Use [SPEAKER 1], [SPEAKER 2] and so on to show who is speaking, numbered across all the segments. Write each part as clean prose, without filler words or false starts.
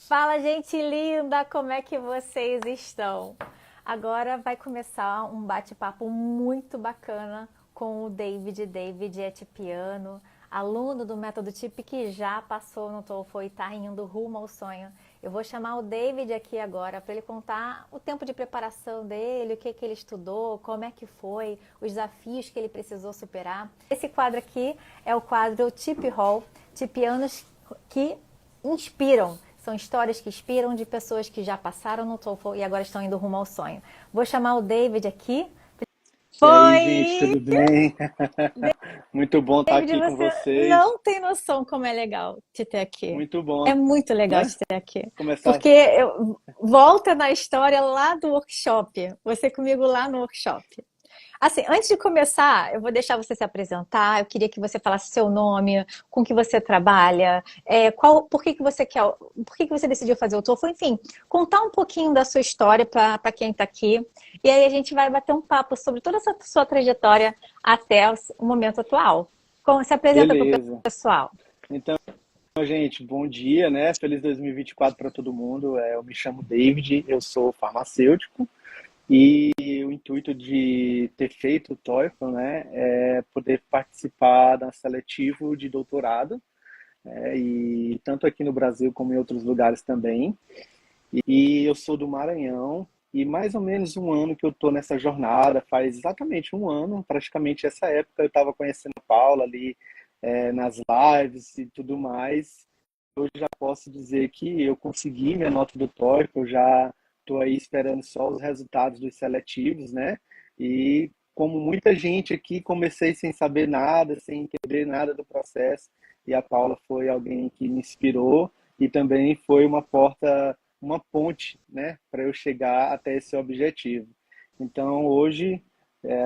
[SPEAKER 1] Fala, gente linda, como é que vocês estão? Agora vai começar um bate-papo muito bacana com o David. David é tipiano, aluno do Método TIP que já passou no TOEFL e está indo rumo ao sonho. Eu vou chamar o David aqui agora para ele contar o tempo de preparação dele, o que ele estudou, como é que foi, os desafios que ele precisou superar. Esse quadro aqui é o quadro Tip Hall, tipianos que inspiram. São histórias que inspiram de pessoas que já passaram no TOEFL e agora estão indo rumo ao sonho. Vou chamar o David aqui.
[SPEAKER 2] E aí, gente,
[SPEAKER 1] Foi!
[SPEAKER 2] tudo bem? Muito bom estar
[SPEAKER 1] David,
[SPEAKER 2] aqui com
[SPEAKER 1] você
[SPEAKER 2] vocês.
[SPEAKER 1] não tem noção como é legal te ter aqui.
[SPEAKER 2] Muito
[SPEAKER 1] É
[SPEAKER 2] bom,
[SPEAKER 1] muito legal
[SPEAKER 2] né?
[SPEAKER 1] te ter aqui.
[SPEAKER 2] Começar.
[SPEAKER 1] Porque volta na história lá do workshop. Você comigo lá no workshop. Assim, antes de começar, eu vou deixar você se apresentar. Eu queria que você falasse seu nome, com que você trabalha, por que que você quer, por que que você decidiu fazer o TOEFL, enfim, contar um pouquinho da sua história para quem está aqui. E aí a gente vai bater um papo sobre toda essa sua trajetória até o momento atual. Se apresenta para o
[SPEAKER 2] Beleza.
[SPEAKER 1] pessoal.
[SPEAKER 2] Então, gente, bom dia, né? Feliz 2024 para todo mundo. Eu me chamo David, eu sou farmacêutico e o intuito de ter feito o TOEFL, né, é poder participar da seletivo de doutorado, e tanto aqui no Brasil como em outros lugares também. E eu sou do Maranhão e mais ou menos um ano que eu estou nessa jornada, faz exatamente um ano, praticamente essa época eu estava conhecendo a Paula ali nas lives e tudo mais. Eu já posso dizer que eu consegui minha nota do TOEFL, eu já estou aí esperando só os resultados dos seletivos, né? E como muita gente aqui, comecei sem saber nada, sem entender nada do processo, e a Paula foi alguém que me inspirou e também foi uma porta, uma ponte, né, para eu chegar até esse objetivo. Então, hoje,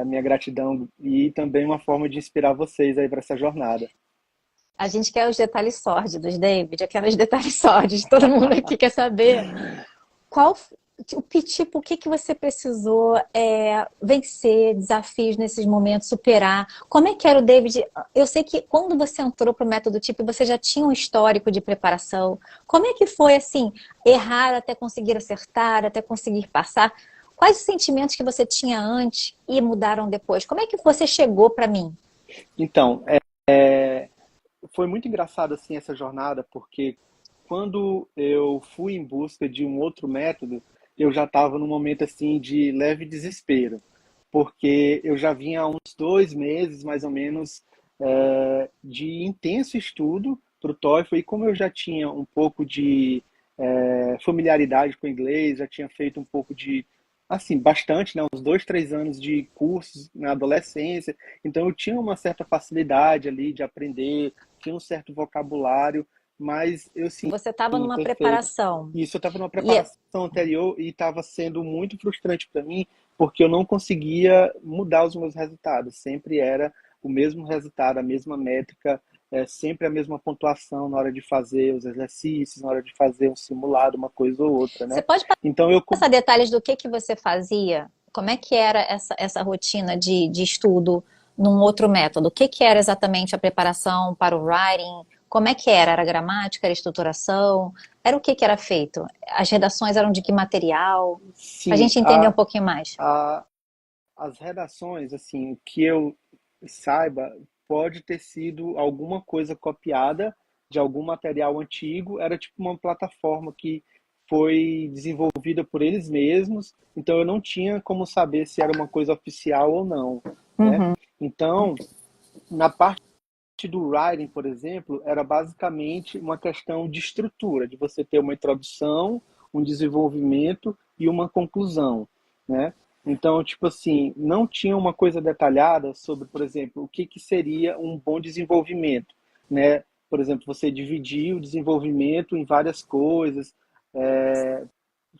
[SPEAKER 2] a minha gratidão e também uma forma de inspirar vocês aí para essa jornada.
[SPEAKER 1] A gente quer os detalhes sórdidos, David, aqueles detalhes sórdidos. Todo mundo aqui quer saber qual o que que você precisou vencer, desafios nesses momentos, superar? Como é que era o David? Eu sei que quando você entrou para o método TIP, você já tinha um histórico de preparação. Como é que foi assim, errar até conseguir acertar, até conseguir passar? Quais os sentimentos que você tinha antes e mudaram depois? Como é que você chegou para mim?
[SPEAKER 2] Então, foi muito engraçado assim essa jornada, porque quando eu fui em busca de um outro método, eu já estava num momento assim de leve desespero, porque eu já vinha há uns 2 meses mais ou menos de intenso estudo para o TOEFL e como eu já tinha um pouco de familiaridade com o inglês, já tinha feito um pouco de assim, bastante, né? Uns 2, 3 anos de cursos na adolescência. Então eu tinha uma certa facilidade ali de aprender, tinha um certo vocabulário, mas eu sim,
[SPEAKER 1] Você estava numa
[SPEAKER 2] perfeito.
[SPEAKER 1] preparação.
[SPEAKER 2] Isso eu estava numa
[SPEAKER 1] E
[SPEAKER 2] preparação anterior e estava sendo muito frustrante para mim, porque eu não conseguia mudar os meus resultados. Sempre era o mesmo resultado, a mesma métrica, sempre a mesma pontuação na hora de fazer os exercícios, na hora de fazer um simulado, uma coisa ou outra,
[SPEAKER 1] você
[SPEAKER 2] né?
[SPEAKER 1] pode
[SPEAKER 2] Então eu
[SPEAKER 1] passar detalhes do que você fazia? Como é que era essa rotina de estudo num outro método? O que que era exatamente a preparação para o writing? Como é que era? Era gramática, era estruturação? Era o que que era feito? As redações eram de que material? Para a
[SPEAKER 2] sim,
[SPEAKER 1] gente entender um pouquinho mais.
[SPEAKER 2] a, as redações, assim, que eu saiba, pode ter sido alguma coisa copiada de algum material antigo, era tipo uma plataforma que foi desenvolvida por eles mesmos, então eu não tinha como saber se era uma coisa oficial ou não, né?
[SPEAKER 1] Uhum.
[SPEAKER 2] Então, na parte do writing, por exemplo, era basicamente uma questão de estrutura, de você ter uma introdução, um desenvolvimento e uma conclusão, né? Então, tipo assim, não tinha uma coisa detalhada sobre, por exemplo, o que que seria um bom desenvolvimento, né? Por exemplo, você dividir o desenvolvimento em várias coisas,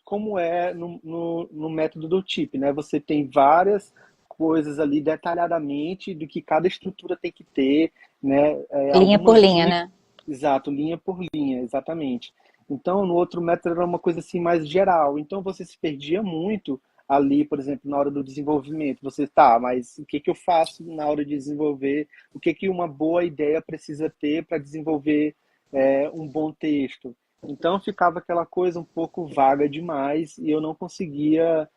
[SPEAKER 2] como é no método do TIP, né? Você tem várias coisas ali detalhadamente do que cada estrutura tem que ter, né?
[SPEAKER 1] Linha por
[SPEAKER 2] Algumas
[SPEAKER 1] linha,
[SPEAKER 2] dicas,
[SPEAKER 1] né?
[SPEAKER 2] exato, linha por linha, exatamente. Então, no outro método era uma coisa assim mais geral. Então, você se perdia muito ali, por exemplo, na hora do desenvolvimento. Você tá, mas o que que eu faço na hora de desenvolver? O que que uma boa ideia precisa ter para desenvolver um bom texto? Então ficava aquela coisa um pouco vaga demais e eu não conseguia,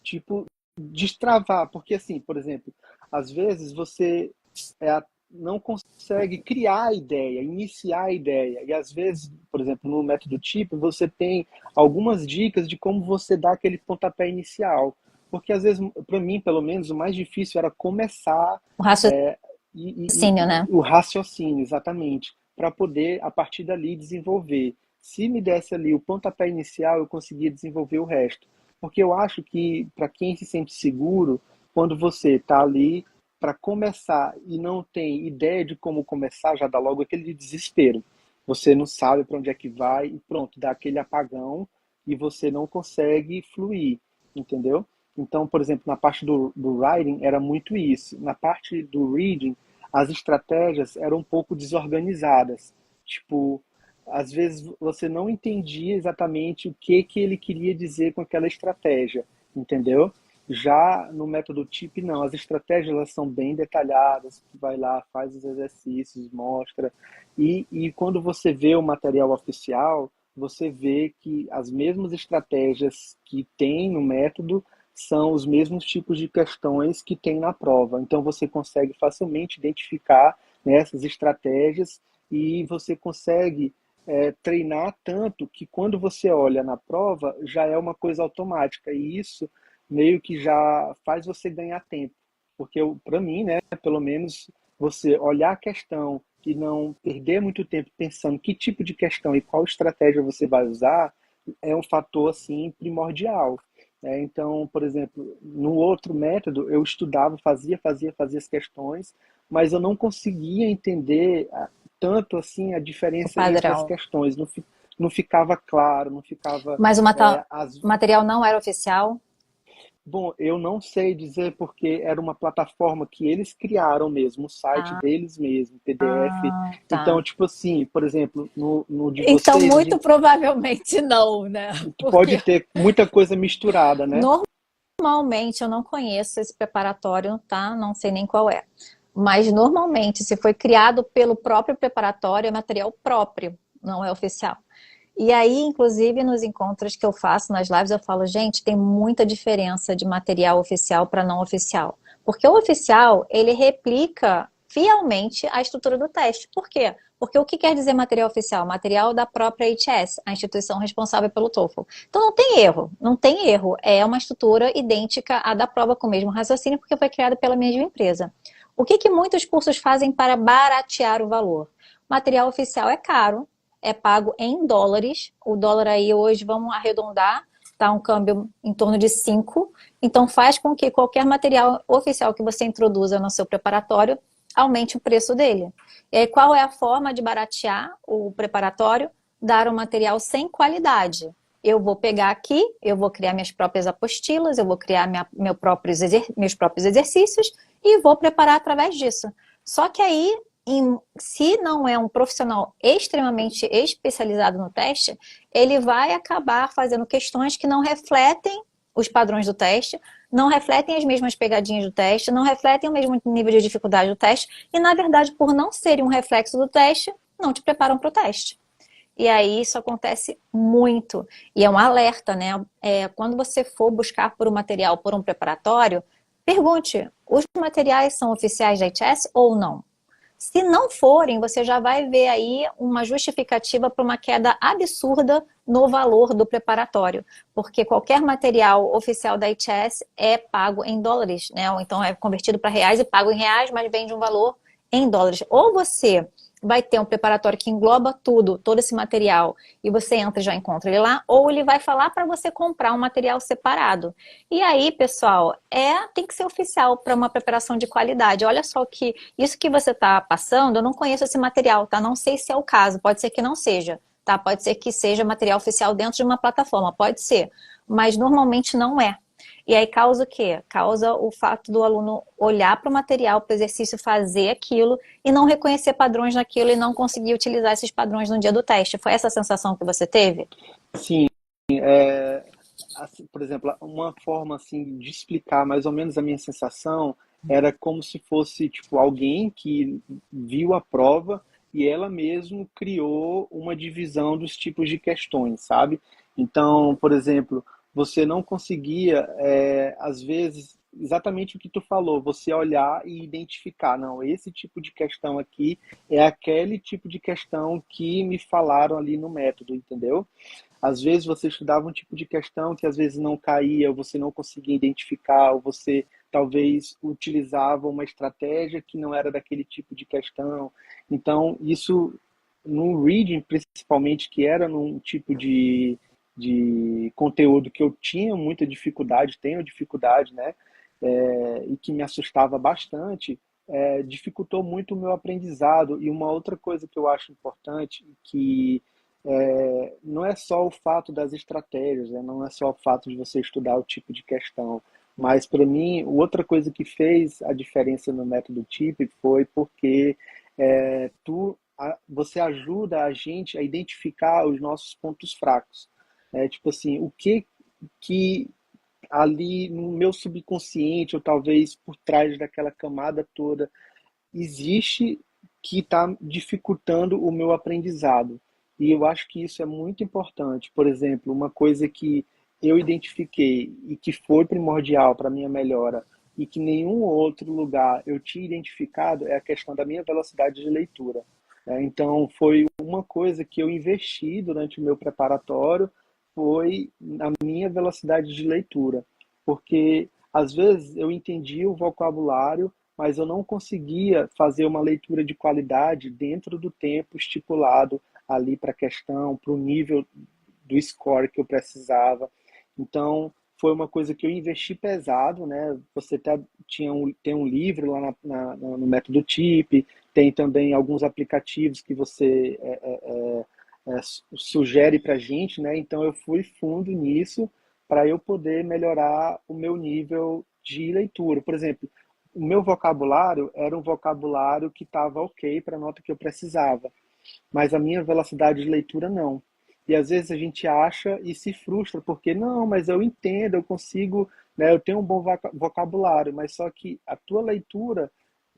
[SPEAKER 2] tipo, destravar, porque assim, por exemplo, às vezes você é, não consegue criar a ideia, iniciar a ideia, e às vezes, por exemplo, no método TIP, você tem algumas dicas de como você dá aquele pontapé inicial, porque às vezes, para mim, pelo menos, o mais difícil era começar
[SPEAKER 1] O
[SPEAKER 2] e
[SPEAKER 1] raciocínio, né?
[SPEAKER 2] o raciocínio, exatamente, para poder, a partir dali, desenvolver. Se me desse ali o pontapé inicial, eu conseguia desenvolver o resto. Porque eu acho que, para quem se sente seguro, quando você está ali para começar e não tem ideia de como começar, já dá logo aquele desespero. Você não sabe para onde é que vai e pronto, dá aquele apagão e você não consegue fluir, entendeu? Então, por exemplo, na parte do writing era muito isso. Na parte do reading, as estratégias eram um pouco desorganizadas. Tipo, às vezes você não entendia exatamente o que que ele queria dizer com aquela estratégia, entendeu? Já no método TIP, não. As estratégias elas são bem detalhadas. Vai lá, faz os exercícios, mostra. E quando você vê o material oficial, você vê que as mesmas estratégias que tem no método são os mesmos tipos de questões que tem na prova. Então você consegue facilmente identificar, né, essas estratégias e você consegue treinar tanto que quando você olha na prova já é uma coisa automática e isso meio que já faz você ganhar tempo. Porque para mim, né, pelo menos você olhar a questão e não perder muito tempo pensando que tipo de questão e qual estratégia você vai usar é um fator assim primordial. Então, por exemplo, no outro método eu estudava, fazia as questões, mas eu não conseguia entender tanto assim a
[SPEAKER 1] O
[SPEAKER 2] diferença entre as
[SPEAKER 1] padrão.
[SPEAKER 2] questões. Não, não ficava claro, não ficava
[SPEAKER 1] Mas
[SPEAKER 2] as
[SPEAKER 1] o material não era oficial?
[SPEAKER 2] Bom, eu não sei dizer porque era uma plataforma que eles criaram mesmo, o site
[SPEAKER 1] Ah,
[SPEAKER 2] deles mesmo, PDF. Então,
[SPEAKER 1] tá.
[SPEAKER 2] tipo assim, por exemplo, no de
[SPEAKER 1] Então,
[SPEAKER 2] vocês, a
[SPEAKER 1] muito
[SPEAKER 2] gente
[SPEAKER 1] provavelmente não, né?
[SPEAKER 2] pode
[SPEAKER 1] Porque
[SPEAKER 2] ter muita coisa misturada, né?
[SPEAKER 1] normalmente eu não conheço esse preparatório, tá? Não sei nem qual é. Mas normalmente, se foi criado pelo próprio preparatório, é material próprio, não é oficial. E aí, inclusive, nos encontros que eu faço, nas lives, eu falo, gente, tem muita diferença de material oficial para não oficial. Porque o oficial, ele replica fielmente a estrutura do teste. Por quê? Porque o que quer dizer material oficial? Material da própria ITS, a instituição responsável pelo TOEFL. Então não tem erro, não tem erro. É uma estrutura idêntica à da prova com o mesmo raciocínio, porque foi criada pela mesma empresa. O que muitos cursos fazem para baratear o valor? Material oficial é caro, é pago em dólares. O dólar aí hoje, vamos arredondar, está um câmbio em torno de 5. Então faz com que qualquer material oficial que você introduza no seu preparatório aumente o preço dele. E aí, qual é a forma de baratear o preparatório? Dar um material sem qualidade. Eu vou pegar aqui, eu vou criar minhas próprias apostilas, eu vou criar meus próprios exercícios e vou preparar através disso. Só que aí, se não é um profissional extremamente especializado no teste, ele vai acabar fazendo questões que não refletem os padrões do teste, não refletem as mesmas pegadinhas do teste, não refletem o mesmo nível de dificuldade do teste, e na verdade, por não serem um reflexo do teste, não te preparam para o teste. E aí isso acontece muito. E é um alerta, né? Quando você for buscar por um material, por um preparatório, pergunte: os materiais são oficiais da ITS ou não? Se não forem, você já vai ver aí uma justificativa para uma queda absurda no valor do preparatório, porque qualquer material oficial da ITS é pago em dólares, né? Ou então é convertido para reais e pago em reais, mas vem de um valor em dólares. Ou você vai ter um preparatório que engloba tudo, todo esse material, e você entra e já encontra ele lá, ou ele vai falar para você comprar um material separado. E aí, pessoal, tem que ser oficial para uma preparação de qualidade. Olha só que isso que você está passando, eu não conheço esse material, tá? Não sei se é o caso, pode ser que não seja, tá? Pode ser que seja material oficial dentro de uma plataforma, pode ser, mas normalmente não é. E aí causa o quê? Causa o fato do aluno olhar para o material, para o exercício, fazer aquilo e não reconhecer padrões naquilo e não conseguir utilizar esses padrões no dia do teste. Foi essa a sensação que você teve?
[SPEAKER 2] Sim, assim, por exemplo, uma forma assim de explicar mais ou menos a minha sensação era como se fosse tipo alguém que viu a prova e ela mesmo criou uma divisão dos tipos de questões, sabe? Então, por exemplo, você não conseguia, às vezes, exatamente o que tu falou, você olhar e identificar, não, esse tipo de questão aqui é aquele tipo de questão que me falaram ali no método, entendeu? Às vezes você estudava um tipo de questão que às vezes não caía, ou você não conseguia identificar, ou você talvez utilizava uma estratégia que não era daquele tipo de questão. Então, isso no reading, principalmente, que era num tipo de conteúdo que eu tinha muita dificuldade, tenho dificuldade, né? E que me assustava bastante, dificultou muito o meu aprendizado. E uma outra coisa que eu acho importante, que não é só o fato das estratégias, né? Não é só o fato de você estudar o tipo de questão, mas para mim, outra coisa que fez a diferença no método TIP foi porque você ajuda a gente a identificar os nossos pontos fracos. Tipo assim, o que ali no meu subconsciente, ou talvez por trás daquela camada toda, existe que está dificultando o meu aprendizado. E eu acho que isso é muito importante. Por exemplo, uma coisa que eu identifiquei e que foi primordial para a minha melhora e que nenhum outro lugar eu tinha identificado é a questão da minha velocidade de leitura. Então, foi uma coisa que eu investi durante o meu preparatório, foi a minha velocidade de leitura. Porque, às vezes, eu entendia o vocabulário, mas eu não conseguia fazer uma leitura de qualidade dentro do tempo estipulado ali para a questão, para o nível do score que eu precisava. Então, foi uma coisa que eu investi pesado, né? Você tem um livro lá no método TIP, tem também alguns aplicativos que você sugere para a gente, né? Então, eu fui fundo nisso para eu poder melhorar o meu nível de leitura. Por exemplo, o meu vocabulário era um vocabulário que estava ok para a nota que eu precisava, mas a minha velocidade de leitura não. E às vezes a gente acha e se frustra, porque não, mas eu entendo, eu consigo, né, eu tenho um bom vocabulário, mas só que a tua leitura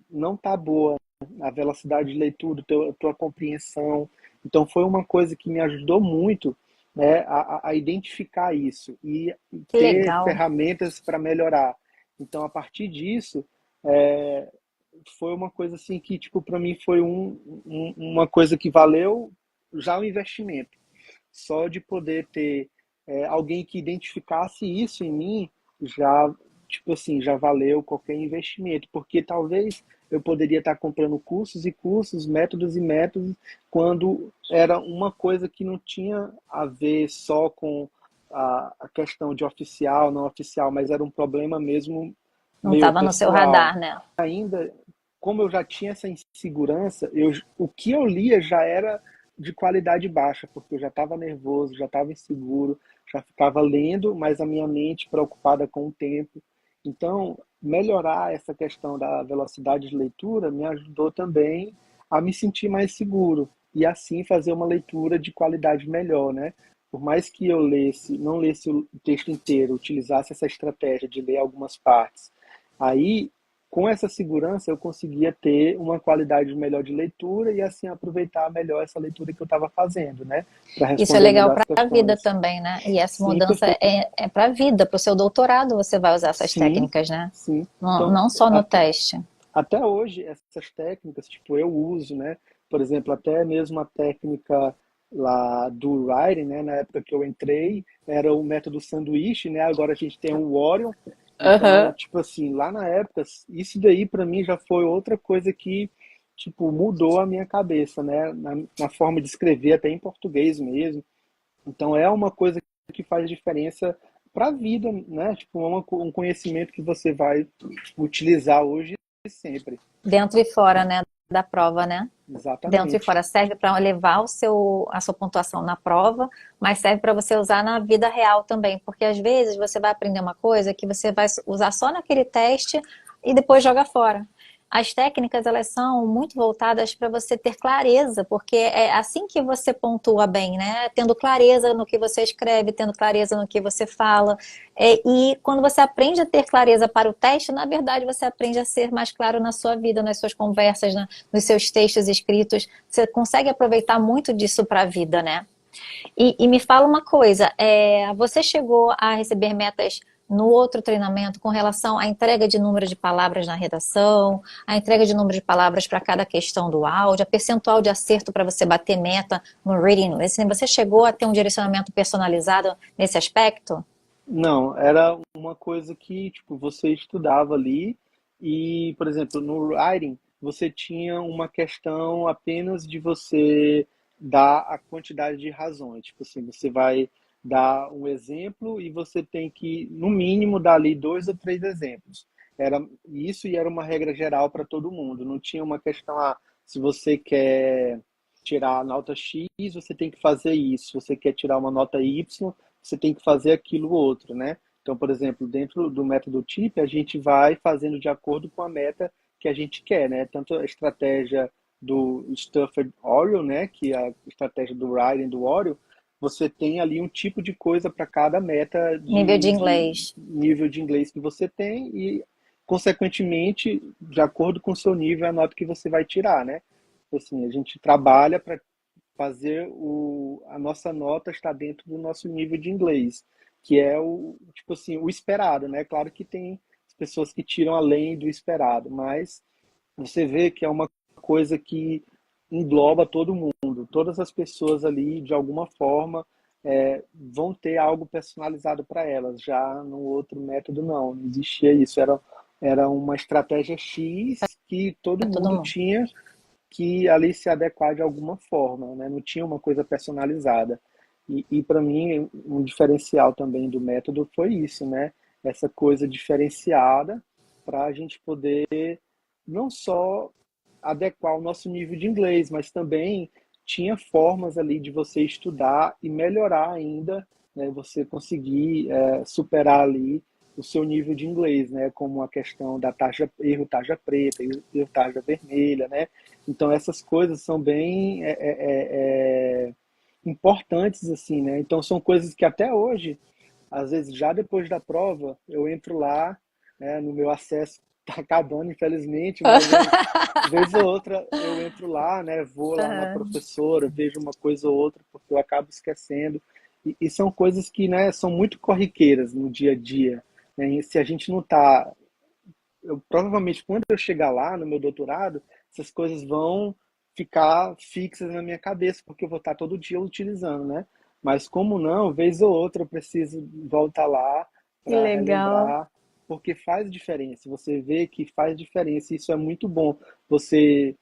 [SPEAKER 2] não está boa, a velocidade de leitura, a tua compreensão. Então foi uma coisa que me ajudou muito, né, a identificar isso e
[SPEAKER 1] Que
[SPEAKER 2] ter
[SPEAKER 1] legal.
[SPEAKER 2] ferramentas para melhorar. Então, a partir disso, é, foi uma coisa assim que, tipo, para mim foi uma coisa que valeu já o investimento. Só de poder ter alguém que identificasse isso em mim, já, tipo assim, já valeu qualquer investimento. Porque talvez eu poderia estar comprando cursos e cursos, métodos e métodos, quando era uma coisa que não tinha a ver só com a questão de oficial, não oficial, mas era um problema mesmo
[SPEAKER 1] Não
[SPEAKER 2] meu
[SPEAKER 1] estava no seu
[SPEAKER 2] pessoal.
[SPEAKER 1] radar, né?
[SPEAKER 2] Ainda, como eu já tinha essa insegurança, o que eu lia já era de qualidade baixa, porque eu já estava nervoso, já estava inseguro, já ficava lendo, mas a minha mente preocupada com o tempo. Então, melhorar essa questão da velocidade de leitura me ajudou também a me sentir mais seguro e assim fazer uma leitura de qualidade melhor, né? Por mais que eu não lesse o texto inteiro, utilizasse essa estratégia de ler algumas partes, aí com essa segurança eu conseguia ter uma qualidade melhor de leitura e assim aproveitar melhor essa leitura que eu estava fazendo, né? Para
[SPEAKER 1] Isso é
[SPEAKER 2] responder
[SPEAKER 1] legal
[SPEAKER 2] melhor as
[SPEAKER 1] para a vida
[SPEAKER 2] questões.
[SPEAKER 1] também, né? E essa
[SPEAKER 2] Sim,
[SPEAKER 1] mudança
[SPEAKER 2] porque
[SPEAKER 1] é para a vida, para o seu doutorado você vai usar essas
[SPEAKER 2] sim,
[SPEAKER 1] técnicas, né?
[SPEAKER 2] sim.
[SPEAKER 1] Não,
[SPEAKER 2] Então,
[SPEAKER 1] não só no teste.
[SPEAKER 2] até hoje essas técnicas, tipo, eu uso, né? Por exemplo, até mesmo a técnica lá do writing, né? Na época que eu entrei, era o método sanduíche, né? Agora a gente tem o Orion. Então,
[SPEAKER 1] Aham.
[SPEAKER 2] tipo assim, lá na época, isso daí para mim já foi outra coisa que, tipo, mudou a minha cabeça, né? Na forma de escrever, até em português mesmo. Então, é uma coisa que faz diferença para a vida, né? Tipo, um conhecimento que você vai utilizar hoje e sempre.
[SPEAKER 1] Dentro e fora, né, da prova, né? Dentro e
[SPEAKER 2] Exatamente.
[SPEAKER 1] fora serve para levar a sua pontuação na prova, mas serve para você usar na vida real também, porque às vezes você vai aprender uma coisa que você vai usar só naquele teste e depois joga fora. as técnicas elas são muito voltadas para você ter clareza, porque é assim que você pontua bem, né? Tendo clareza no que você escreve, tendo clareza no que você fala. E quando você aprende a ter clareza para o teste, na verdade você aprende a ser mais claro na sua vida, nas suas conversas, nos seus textos escritos. Você consegue aproveitar muito disso para a vida, né? E me fala uma coisa, você chegou a receber metas no outro treinamento com relação à entrega de número de palavras na redação, a entrega de número de palavras para cada questão do áudio, a percentual de acerto para você bater meta no reading listening? Você chegou a ter um direcionamento personalizado nesse aspecto?
[SPEAKER 2] Não, era uma coisa que, tipo, você estudava ali e, por exemplo, no writing, você tinha uma questão apenas de você dar a quantidade de razões. Tipo assim, você vai dar um exemplo e você tem que, no mínimo, dar ali 2 ou 3 exemplos. Era isso e era uma regra geral para todo mundo. Não tinha uma questão, se você quer tirar a nota X, você tem que fazer isso. Se você quer tirar uma nota Y, você tem que fazer aquilo outro, né? Então, por exemplo, dentro do método TIP, a gente vai fazendo de acordo com a meta que a gente quer, né? Tanto a estratégia do Stuffed Oreo, né? Que é a estratégia do Writing do Oreo, você tem ali um tipo de coisa para cada meta
[SPEAKER 1] Nível de
[SPEAKER 2] de
[SPEAKER 1] inglês.
[SPEAKER 2] nível de inglês que você tem e, consequentemente, de acordo com o seu nível, a nota que você vai tirar, né? Assim, a gente trabalha para fazer a nossa nota estar dentro do nosso nível de inglês, que é o, tipo assim, o esperado, né? Claro que tem pessoas que tiram além do esperado, mas você vê que é uma coisa que engloba todo mundo, todas as pessoas ali, de alguma forma, vão ter algo personalizado para elas. Já no outro método, não existia isso. Era uma estratégia X que todo
[SPEAKER 1] Para todo
[SPEAKER 2] mundo
[SPEAKER 1] mundo.
[SPEAKER 2] tinha que ali se adequar de alguma forma, né? Não tinha uma coisa personalizada. E para mim, um diferencial também do método foi isso, né? Essa coisa diferenciada para a gente poder não só adequar o nosso nível de inglês, mas também tinha formas ali de você estudar e melhorar ainda, né? Você conseguir superar ali o seu nível de inglês, né? Como a questão da taxa, erro taxa preta, erro taxa vermelha, né? Então essas coisas são bem importantes assim, né? Então são coisas que até hoje, às vezes já depois da prova, eu entro lá, né, no meu acesso está acabando, infelizmente, mas vez ou outra eu entro lá, né, vou lá na
[SPEAKER 1] Aham.
[SPEAKER 2] professora, vejo uma coisa ou outra, porque eu acabo esquecendo. E são coisas que, né, são muito corriqueiras no dia a dia, né? E se a gente não está, eu provavelmente quando eu chegar lá no meu doutorado, essas coisas vão ficar fixas na minha cabeça, porque eu vou estar todo dia utilizando, né? Mas como não, vez ou outra eu preciso voltar lá
[SPEAKER 1] Que
[SPEAKER 2] para
[SPEAKER 1] legal.
[SPEAKER 2] relembrar, porque faz diferença. Você vê que faz diferença, e isso é muito bom. Você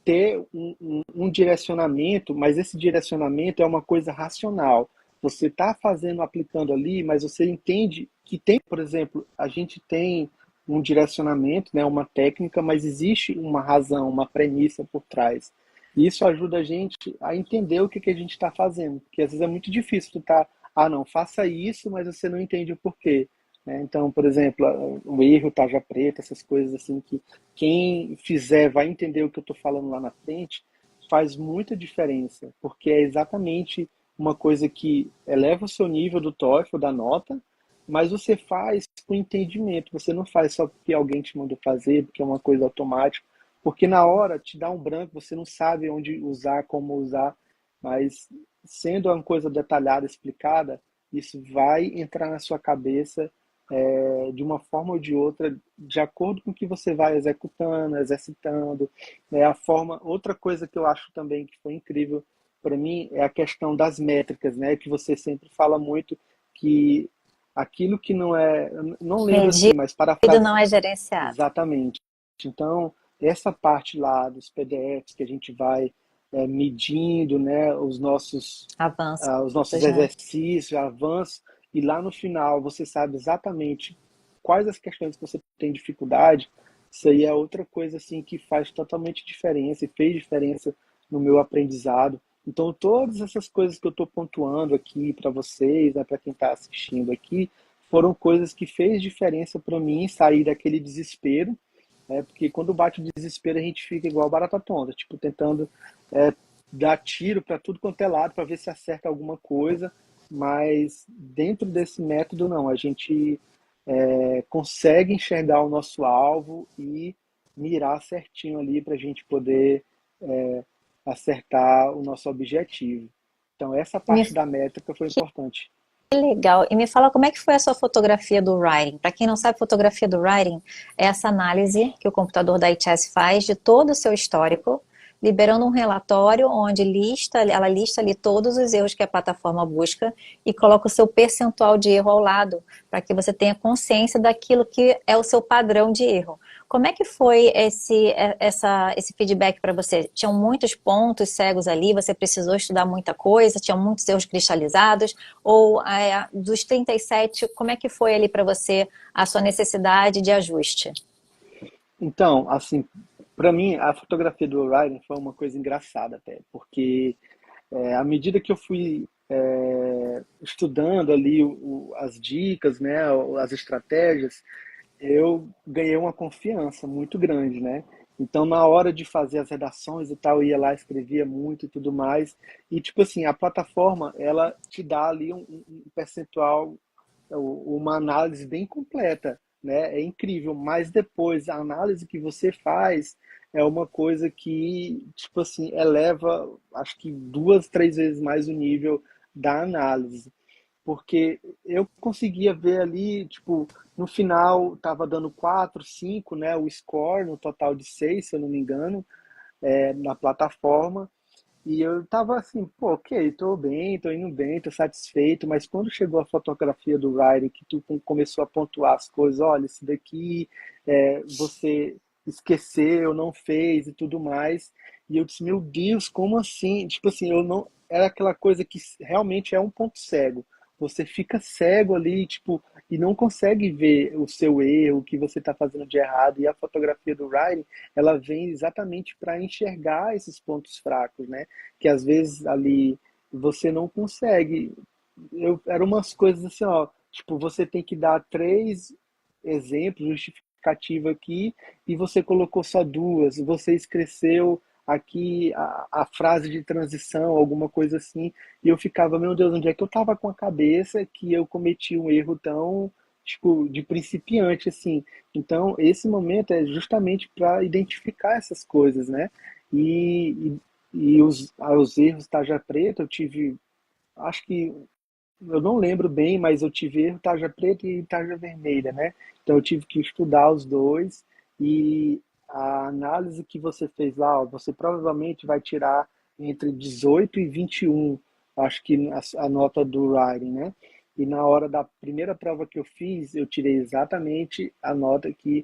[SPEAKER 2] ter um direcionamento, mas esse direcionamento é uma coisa racional. Você está fazendo, aplicando ali, mas você entende que tem, por exemplo, a gente tem um direcionamento, né, uma técnica, mas existe uma razão, uma premissa por trás. E isso ajuda a gente a entender o que, que a gente está fazendo, porque às vezes é muito difícil tu tá, não, faça isso, mas você não entende o porquê, né? Então, por exemplo, o erro, tarja preta, essas coisas assim que quem fizer vai entender o que eu estou falando lá na frente, faz muita diferença, porque é exatamente uma coisa que eleva o seu nível do TOEFL, da nota, mas você faz com entendimento, você não faz só porque alguém te mandou fazer, porque é uma coisa automática, porque na hora te dá um branco, você não sabe onde usar, como usar, mas sendo uma coisa detalhada, explicada, isso vai entrar na sua cabeça de uma forma ou de outra, de acordo com o que você vai executando, exercitando, né? A forma, outra coisa que eu acho também que foi incrível para mim é a questão das métricas, né? Que você sempre fala muito que aquilo que não é, eu não lembro assim,
[SPEAKER 1] Medido
[SPEAKER 2] mas parafrase
[SPEAKER 1] não é gerenciado.
[SPEAKER 2] exatamente. Então, essa parte lá dos PDFs que a gente vai medindo, né,
[SPEAKER 1] Avanços,
[SPEAKER 2] os nossos
[SPEAKER 1] né?
[SPEAKER 2] exercícios, avanços, e lá no final você sabe exatamente quais as questões que você tem dificuldade. Isso aí é outra coisa assim que faz totalmente diferença e fez diferença no meu aprendizado. Então, todas essas coisas que eu estou pontuando aqui para vocês, né, para quem está assistindo aqui, foram coisas que fez diferença para mim sair daquele desespero né? Porque quando bate o desespero, a gente fica igual barata tonta, tipo, tentando é, dar tiro para tudo quanto é lado, para ver se acerta alguma coisa, mas dentro desse método, não, a gente consegue enxergar o nosso alvo e mirar certinho ali para a gente poder é, acertar o nosso objetivo. Então, essa
[SPEAKER 1] Me,
[SPEAKER 2] parte da métrica foi
[SPEAKER 1] que
[SPEAKER 2] importante.
[SPEAKER 1] legal. E me fala como é que foi a sua fotografia do writing? Para quem não sabe, fotografia do writing é essa análise que o computador da IHS faz de todo o seu histórico, liberando um relatório onde ela lista ali todos os erros que a plataforma busca e coloca o seu percentual de erro ao lado, para que você tenha consciência daquilo que é o seu padrão de erro. Como é que foi esse feedback para você? Tinham muitos pontos cegos ali, você precisou estudar muita coisa, tinham muitos erros cristalizados, ou dos 37, como é que foi ali para você a sua necessidade de ajuste?
[SPEAKER 2] Então, assim, para mim, a fotografia do Orion foi uma coisa engraçada até, porque à medida que eu fui estudando ali as dicas, né, as estratégias, eu ganhei uma confiança muito grande, né? Então, na hora de fazer as redações e tal, eu ia lá, escrevia muito e tudo mais. E, tipo assim, a plataforma, ela te dá ali um percentual, uma análise bem completa, né? É incrível, mas depois a análise que você faz é uma coisa que, tipo assim, eleva, acho que duas, três vezes mais o nível da análise, porque eu conseguia ver ali, tipo, no final estava dando 4 5, né, o score, no total de 6 se eu não me engano, na plataforma, e eu tava assim, pô, ok, tô bem, tô indo bem, tô satisfeito, mas quando chegou a fotografia do Ryder, que tu começou a pontuar as coisas, olha, isso daqui você esqueceu, não fez e tudo mais, e eu disse, meu Deus, como assim? Tipo assim, eu não, era aquela coisa que realmente é um ponto cego. Você fica cego ali, tipo, e não consegue ver o seu erro, o que você está fazendo de errado, e a fotografia do Ryder, ela vem exatamente para enxergar esses pontos fracos, né? Que às vezes ali você não consegue. Eram umas coisas assim, ó, tipo, você tem que dar três exemplos, justificativa aqui, e você colocou só duas, você esqueceu aqui a frase de transição, alguma coisa assim, e eu ficava, meu Deus, onde é que eu tava com a cabeça que eu cometi um erro tão, tipo, de principiante, assim. Então, esse momento é justamente para identificar essas coisas, né? E os erros tarja preta, eu tive, acho que, eu não lembro bem, mas eu tive erro tarja preta e tarja vermelha, né? Então eu tive que estudar os dois e a análise que você fez lá, ó, você provavelmente vai tirar entre 18 e 21, acho que a nota do writing, né? E na hora da primeira prova que eu fiz, eu tirei exatamente a nota que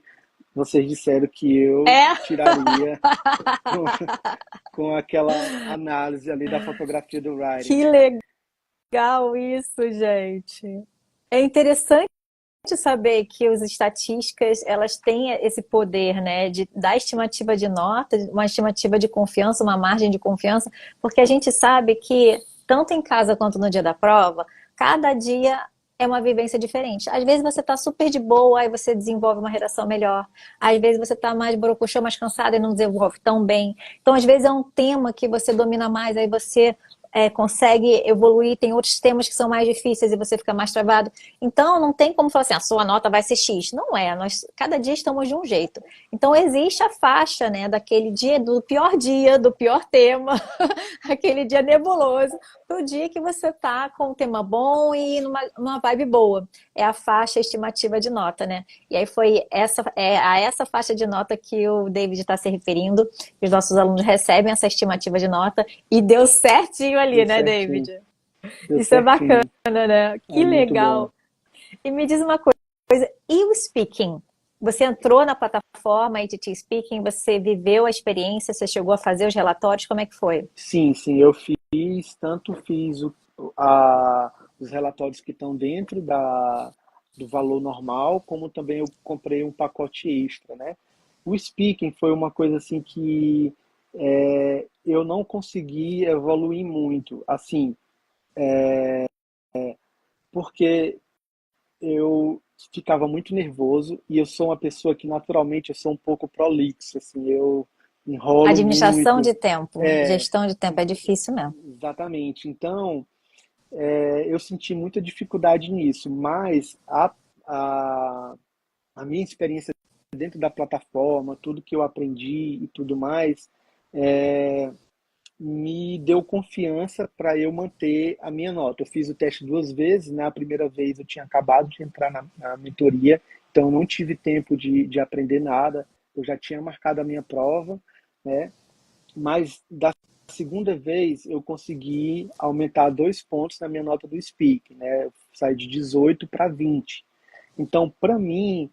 [SPEAKER 2] vocês disseram que eu
[SPEAKER 1] É,
[SPEAKER 2] tiraria com, com aquela análise ali da fotografia do writing,
[SPEAKER 1] que
[SPEAKER 2] né?
[SPEAKER 1] legal isso, gente. É interessante saber que as estatísticas, elas têm esse poder, né, de dar estimativa de nota, uma estimativa de confiança, uma margem de confiança, porque a gente sabe que, tanto em casa quanto no dia da prova, cada dia é uma vivência diferente. Às vezes você está super de boa, aí você desenvolve uma redação melhor. Às vezes você está mais borocochô, mais cansado e não desenvolve tão bem. Então, às vezes é um tema que você domina mais, aí você consegue evoluir, tem outros temas que são mais difíceis e você fica mais travado. Então, não tem como falar assim, a sua nota vai ser X. Não é, nós cada dia estamos de um jeito. Então, existe a faixa, né, daquele dia, do pior tema, aquele dia nebuloso, pro dia que você tá com um tema bom e numa vibe boa. É a faixa estimativa de nota, né? E aí foi a essa faixa de nota que o David está se referindo, que os nossos alunos recebem essa estimativa de nota e deu certinho ali,
[SPEAKER 2] Deu
[SPEAKER 1] né,
[SPEAKER 2] certinho,
[SPEAKER 1] David?
[SPEAKER 2] deu
[SPEAKER 1] Isso é bacana,
[SPEAKER 2] certinho.
[SPEAKER 1] né?
[SPEAKER 2] É
[SPEAKER 1] Que
[SPEAKER 2] muito bom.
[SPEAKER 1] legal. E me diz uma coisa, e o speaking? Você entrou na plataforma ATT Speaking, você viveu a experiência, você chegou a fazer os relatórios, como é que foi?
[SPEAKER 2] Sim, sim, eu fiz, tanto fiz os relatórios que estão dentro do valor normal, como também eu comprei um pacote extra, né? O speaking foi uma coisa assim que eu não consegui evoluir muito, assim, porque eu ficava muito nervoso e eu sou uma pessoa que naturalmente eu sou um pouco prolixo, assim, eu enrolo
[SPEAKER 1] Administração
[SPEAKER 2] muito.
[SPEAKER 1] de tempo,
[SPEAKER 2] É,
[SPEAKER 1] gestão de tempo é difícil mesmo.
[SPEAKER 2] exatamente. Então, eu senti muita dificuldade nisso, mas a, a minha experiência dentro da plataforma, tudo que eu aprendi e tudo mais, me deu confiança para eu manter a minha nota. Eu fiz o teste duas vezes, na primeira vez eu tinha acabado de entrar na mentoria, então eu não tive tempo de aprender nada, eu já tinha marcado a minha prova, né? Mas da segunda vez eu consegui aumentar 2 pontos na minha nota do Speak, né? Eu saí de 18 para 20. Então, para mim,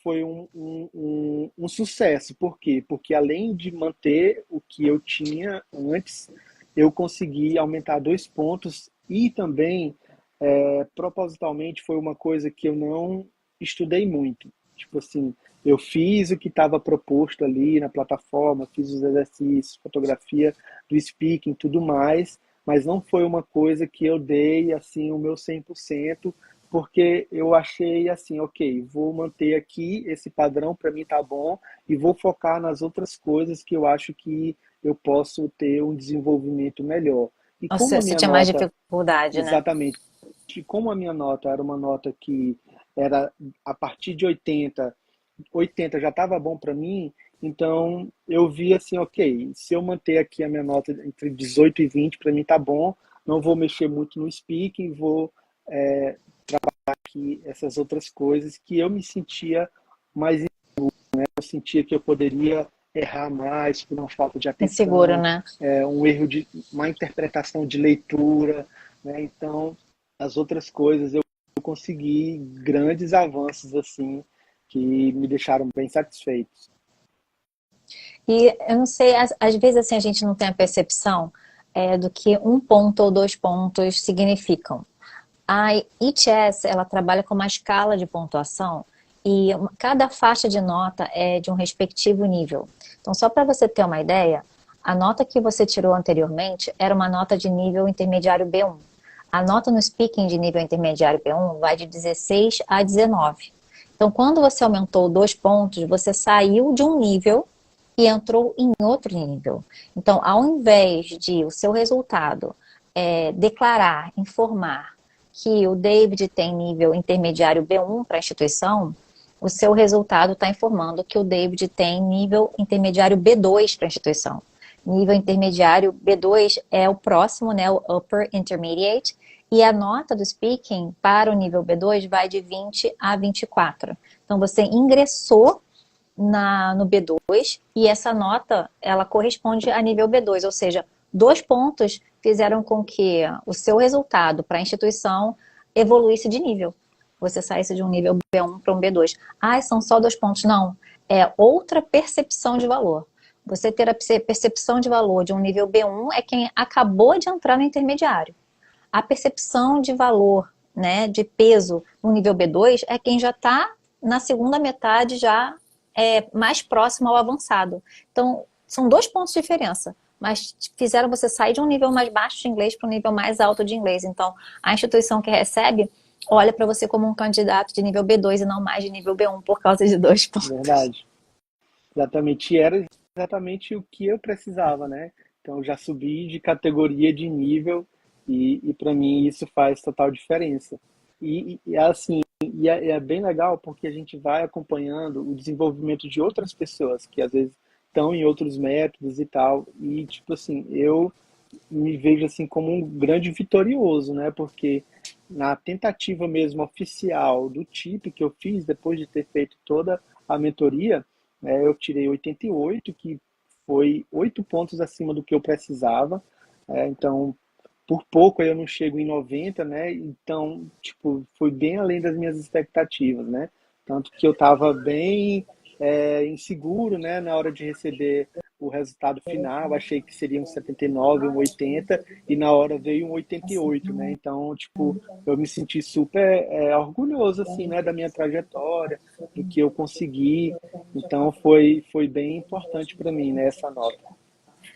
[SPEAKER 2] foi um sucesso. Por quê? Porque além de manter o que eu tinha antes, eu consegui aumentar 2 pontos e também, propositalmente, foi uma coisa que eu não estudei muito. Tipo assim, eu fiz o que estava proposto ali na plataforma, fiz os exercícios, fotografia do speaking, tudo mais, mas não foi uma coisa que eu dei assim o meu 100%, porque eu achei assim, ok, vou manter aqui esse padrão, para mim tá bom, e vou focar nas outras coisas que eu acho que eu posso ter um desenvolvimento melhor. E como a
[SPEAKER 1] Você
[SPEAKER 2] minha
[SPEAKER 1] tinha mais
[SPEAKER 2] nota,
[SPEAKER 1] dificuldade, né?
[SPEAKER 2] exatamente, como a minha nota era uma nota que era a partir de 80 já estava bom para mim, então eu vi assim, ok, se eu manter aqui a minha nota entre 18 e 20, para mim tá bom, não vou mexer muito no speaking, vou aqui essas outras coisas que eu me sentia mais, eu sentia que eu poderia errar mais por uma falta de
[SPEAKER 1] Inseguro,
[SPEAKER 2] atenção,
[SPEAKER 1] né?
[SPEAKER 2] um erro de uma interpretação de leitura, né? Então, as outras coisas eu consegui grandes avanços assim que me deixaram bem satisfeitos.
[SPEAKER 1] E eu não sei, às vezes assim a gente não tem a percepção do que um ponto ou dois pontos significam. A ITS, ela trabalha com uma escala de pontuação e cada faixa de nota é de um respectivo nível. Então, só para você ter uma ideia, a nota que você tirou anteriormente era uma nota de nível intermediário B1. A nota no speaking de nível intermediário B1 vai de 16 a 19. Então, quando você aumentou 2 pontos, você saiu de um nível e entrou em outro nível. Então, ao invés de o seu resultado declarar, informar que o David tem nível intermediário B1 para a instituição, o seu resultado está informando que o David tem nível intermediário B2 para a instituição. Nível intermediário B2 é o próximo, né, o Upper Intermediate, e a nota do Speaking para o nível B2 vai de 20 a 24. Então, você ingressou no B2 e essa nota, ela corresponde a nível B2, ou seja, 2 pontos fizeram com que o seu resultado para a instituição evoluísse de nível. Você saísse de um nível B1 para um B2. Ah, são só 2 pontos. Não, é outra percepção de valor. Você ter a percepção de valor de um nível B1 é quem acabou de entrar no intermediário. A percepção de valor, né, de peso no nível B2 é quem já está na segunda metade, já mais próximo ao avançado. Então, são 2 pontos de diferença, mas fizeram você sair de um nível mais baixo de inglês para um nível mais alto de inglês. Então, a instituição que recebe olha para você como um candidato de nível B2 e não mais de nível B1 por causa de 2 pontos.
[SPEAKER 2] Verdade. Exatamente. E era exatamente o que eu precisava, né? Então já subi de categoria, de nível, e para mim isso faz total diferença. E assim, é bem legal porque a gente vai acompanhando o desenvolvimento de outras pessoas que às vezes estão em outros métodos e tal. E tipo assim, eu me vejo assim como um grande vitorioso, né? Porque na tentativa mesmo oficial do TIP que eu fiz depois de ter feito toda a mentoria, eu tirei 88, que foi 8 pontos acima do que eu precisava. Então, por pouco eu não chego em 90, né? Então, tipo, foi bem além das minhas expectativas, né? Tanto que eu estava bem inseguro, né? Na hora de receber o resultado final, achei que seria um 79, um 80, e na hora veio um 88, né? Então, tipo, eu me senti super orgulhoso, assim, né? Da minha trajetória, do que eu consegui. Então, foi bem importante para mim, né? Essa nota.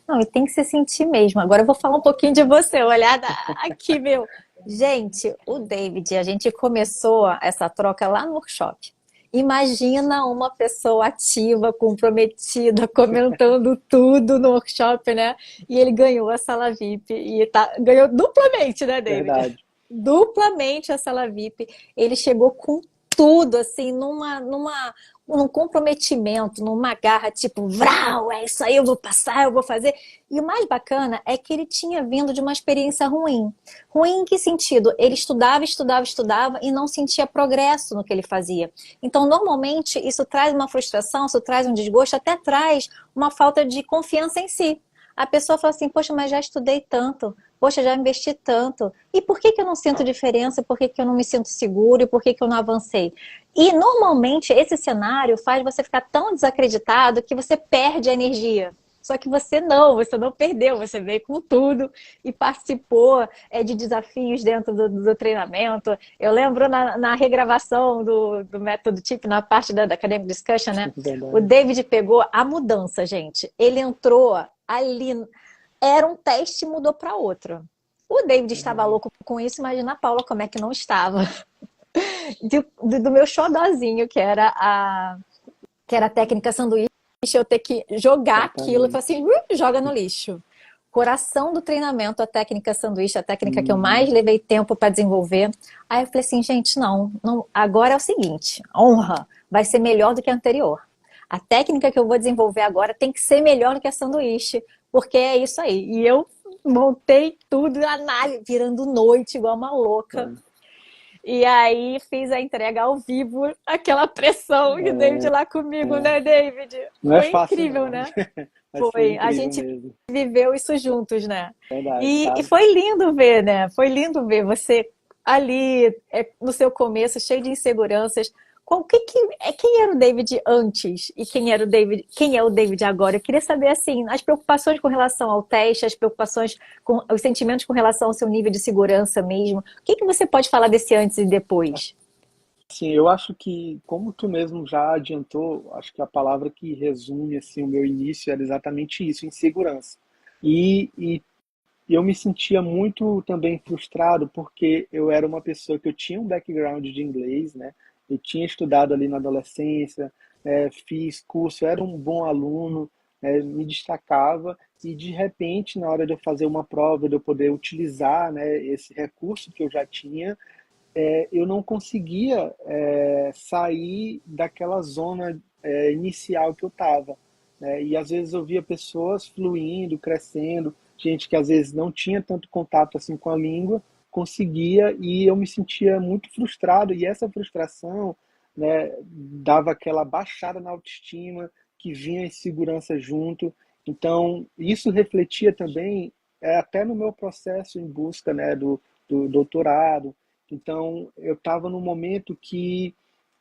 [SPEAKER 1] Não, e tem que se sentir mesmo. Agora eu vou falar um pouquinho de você, olhada aqui, meu. Gente, o David, a gente começou essa troca lá no workshop. Imagina uma pessoa ativa, comprometida, comentando tudo no workshop, né? E ele ganhou a sala VIP e ganhou duplamente, né, David?
[SPEAKER 2] Verdade.
[SPEAKER 1] Duplamente a sala VIP. Ele chegou com tudo, assim, num comprometimento, numa garra, tipo, vrau, é isso aí, eu vou passar, eu vou fazer. E o mais bacana é que ele tinha vindo de uma experiência ruim. Ruim em que sentido? Ele estudava, estudava, estudava e não sentia progresso no que ele fazia. Então, normalmente, isso traz uma frustração, isso traz um desgosto, até traz uma falta de confiança em si. A pessoa fala assim, poxa, mas já estudei tanto, poxa, já investi tanto, e por que que eu não sinto diferença, por que que eu não me sinto seguro, e por que que eu não avancei? E, normalmente, esse cenário faz você ficar tão desacreditado que você perde a energia. Só que você não perdeu, você veio com tudo e participou de desafios dentro do treinamento. Eu lembro na regravação do método TIP, na parte da Academic Discussion, né? O
[SPEAKER 2] Verdade.
[SPEAKER 1] David pegou a mudança, gente. Ele entrou ali, era um teste e mudou para outro. O David estava
[SPEAKER 2] Verdade.
[SPEAKER 1] louco com isso, imagina a Paula como é que não estava. Do meu xodozinho, que era a técnica sanduíche, eu ter que jogar aquilo e falar
[SPEAKER 2] Exatamente.
[SPEAKER 1] assim, joga no lixo. Coração do treinamento, a técnica sanduíche, a técnica que eu mais
[SPEAKER 2] Uhum.
[SPEAKER 1] levei tempo para desenvolver. Aí eu falei assim, gente, não, agora é o seguinte, honra vai ser melhor do que a anterior. A técnica que eu vou desenvolver agora tem que ser melhor do que a sanduíche, porque é isso aí. E eu montei tudo, análise, virando noite igual uma louca. E aí fiz a entrega ao vivo, aquela pressão e o David lá comigo, né, David?
[SPEAKER 2] Não é
[SPEAKER 1] Foi
[SPEAKER 2] fácil,
[SPEAKER 1] incrível,
[SPEAKER 2] não,
[SPEAKER 1] né?
[SPEAKER 2] mas foi
[SPEAKER 1] Foi. A
[SPEAKER 2] incrível
[SPEAKER 1] gente
[SPEAKER 2] mesmo.
[SPEAKER 1] viveu isso juntos, né?
[SPEAKER 2] Verdade,
[SPEAKER 1] E
[SPEAKER 2] sabe?
[SPEAKER 1] foi lindo ver, né? Foi lindo ver você ali no seu começo, cheio de inseguranças. Quem era o David antes e quem é o David agora? Eu queria saber assim, as preocupações com relação ao teste, as preocupações com os sentimentos com relação ao seu nível de segurança mesmo. O que você pode falar desse antes e depois?
[SPEAKER 2] Assim, eu acho que, como tu mesmo já adiantou, acho que a palavra que resume assim o meu início era exatamente isso, insegurança. E eu me sentia muito também frustrado porque eu era uma pessoa que eu tinha um background de inglês, né? Eu tinha estudado ali na adolescência, fiz curso, era um bom aluno, me destacava e de repente na hora de eu fazer uma prova, de eu poder utilizar, né, esse recurso que eu já tinha, eu não conseguia sair daquela zona inicial que eu estava. Né? E às vezes eu via pessoas fluindo, crescendo, gente que às vezes não tinha tanto contato assim com a língua, conseguia e eu me sentia muito frustrado. E essa frustração, né, dava aquela baixada na autoestima, que vinha a insegurança junto. Então, isso refletia também até no meu processo em busca, né, do doutorado. Então, eu estava num momento que,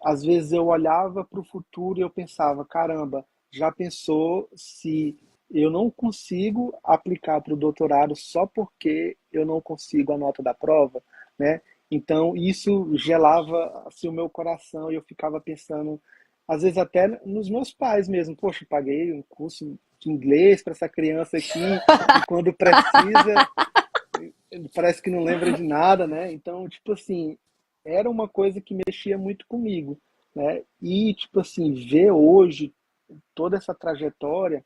[SPEAKER 2] às vezes, eu olhava para o futuro e eu pensava: caramba, já pensou se eu não consigo aplicar para o doutorado só porque eu não consigo a nota da prova, né? Então, isso gelava assim, o meu coração e eu ficava pensando, às vezes, até nos meus pais mesmo: poxa, eu paguei um curso de inglês para essa criança aqui e quando precisa ele parece que não lembra de nada, né? Então, tipo assim, era uma coisa que mexia muito comigo, né? E, tipo assim, ver hoje toda essa trajetória,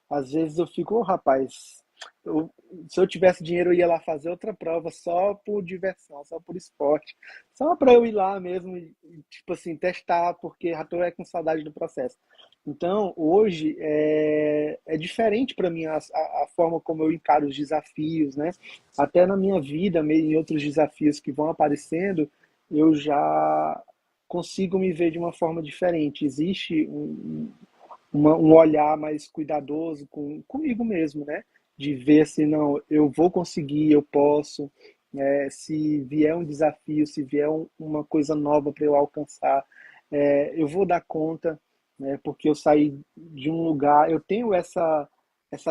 [SPEAKER 2] às vezes eu fico, rapaz, eu- se eu tivesse dinheiro eu ia lá fazer outra prova só por diversão, só por esporte, só para eu ir lá mesmo e, tipo assim, testar, porque já tô com saudade do processo. Então, hoje é diferente para mim a forma como eu encaro os desafios, né? Até na minha vida, meio em outros desafios que vão aparecendo, eu já consigo me ver de uma forma diferente. Existe um olhar mais cuidadoso comigo mesmo, né? De ver se não, eu vou conseguir, eu posso. Se vier um desafio, se vier uma coisa nova para eu alcançar, eu vou dar conta, né? Porque eu saí de um lugar, eu tenho essa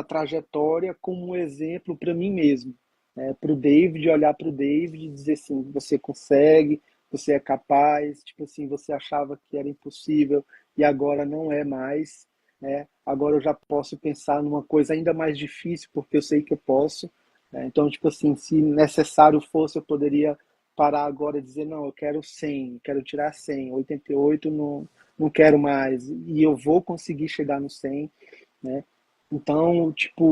[SPEAKER 2] trajetória como um exemplo para mim mesmo, né? Para o David, olhar para o David e dizer assim: você consegue, você é capaz, tipo assim, você achava que era impossível e agora não é mais, né? Agora eu já posso pensar numa coisa ainda mais difícil, porque eu sei que eu posso. né? Então, tipo assim, se necessário fosse, eu poderia parar agora e dizer, não, eu quero 100, quero tirar 100, 88 não quero mais, e eu vou conseguir chegar no 100, né? Então, tipo,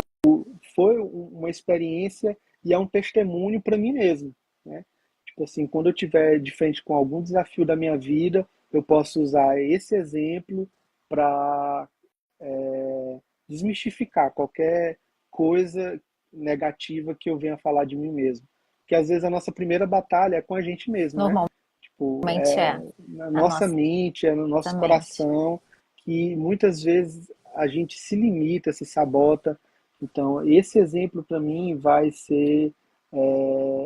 [SPEAKER 2] foi uma experiência e é um testemunho para mim mesmo, né? Tipo assim, quando eu tiver de frente com algum desafio da minha vida, eu posso usar esse exemplo para desmistificar qualquer coisa negativa que eu venha falar de mim mesmo. Porque às vezes a nossa primeira batalha é com a gente mesmo, né?
[SPEAKER 1] Normalmente
[SPEAKER 2] Tipo,
[SPEAKER 1] é
[SPEAKER 2] é na
[SPEAKER 1] a
[SPEAKER 2] nossa
[SPEAKER 1] nossa
[SPEAKER 2] mente, é no nosso
[SPEAKER 1] mente.
[SPEAKER 2] coração, que muitas vezes a gente se limita, se sabota. Então, esse exemplo para mim vai ser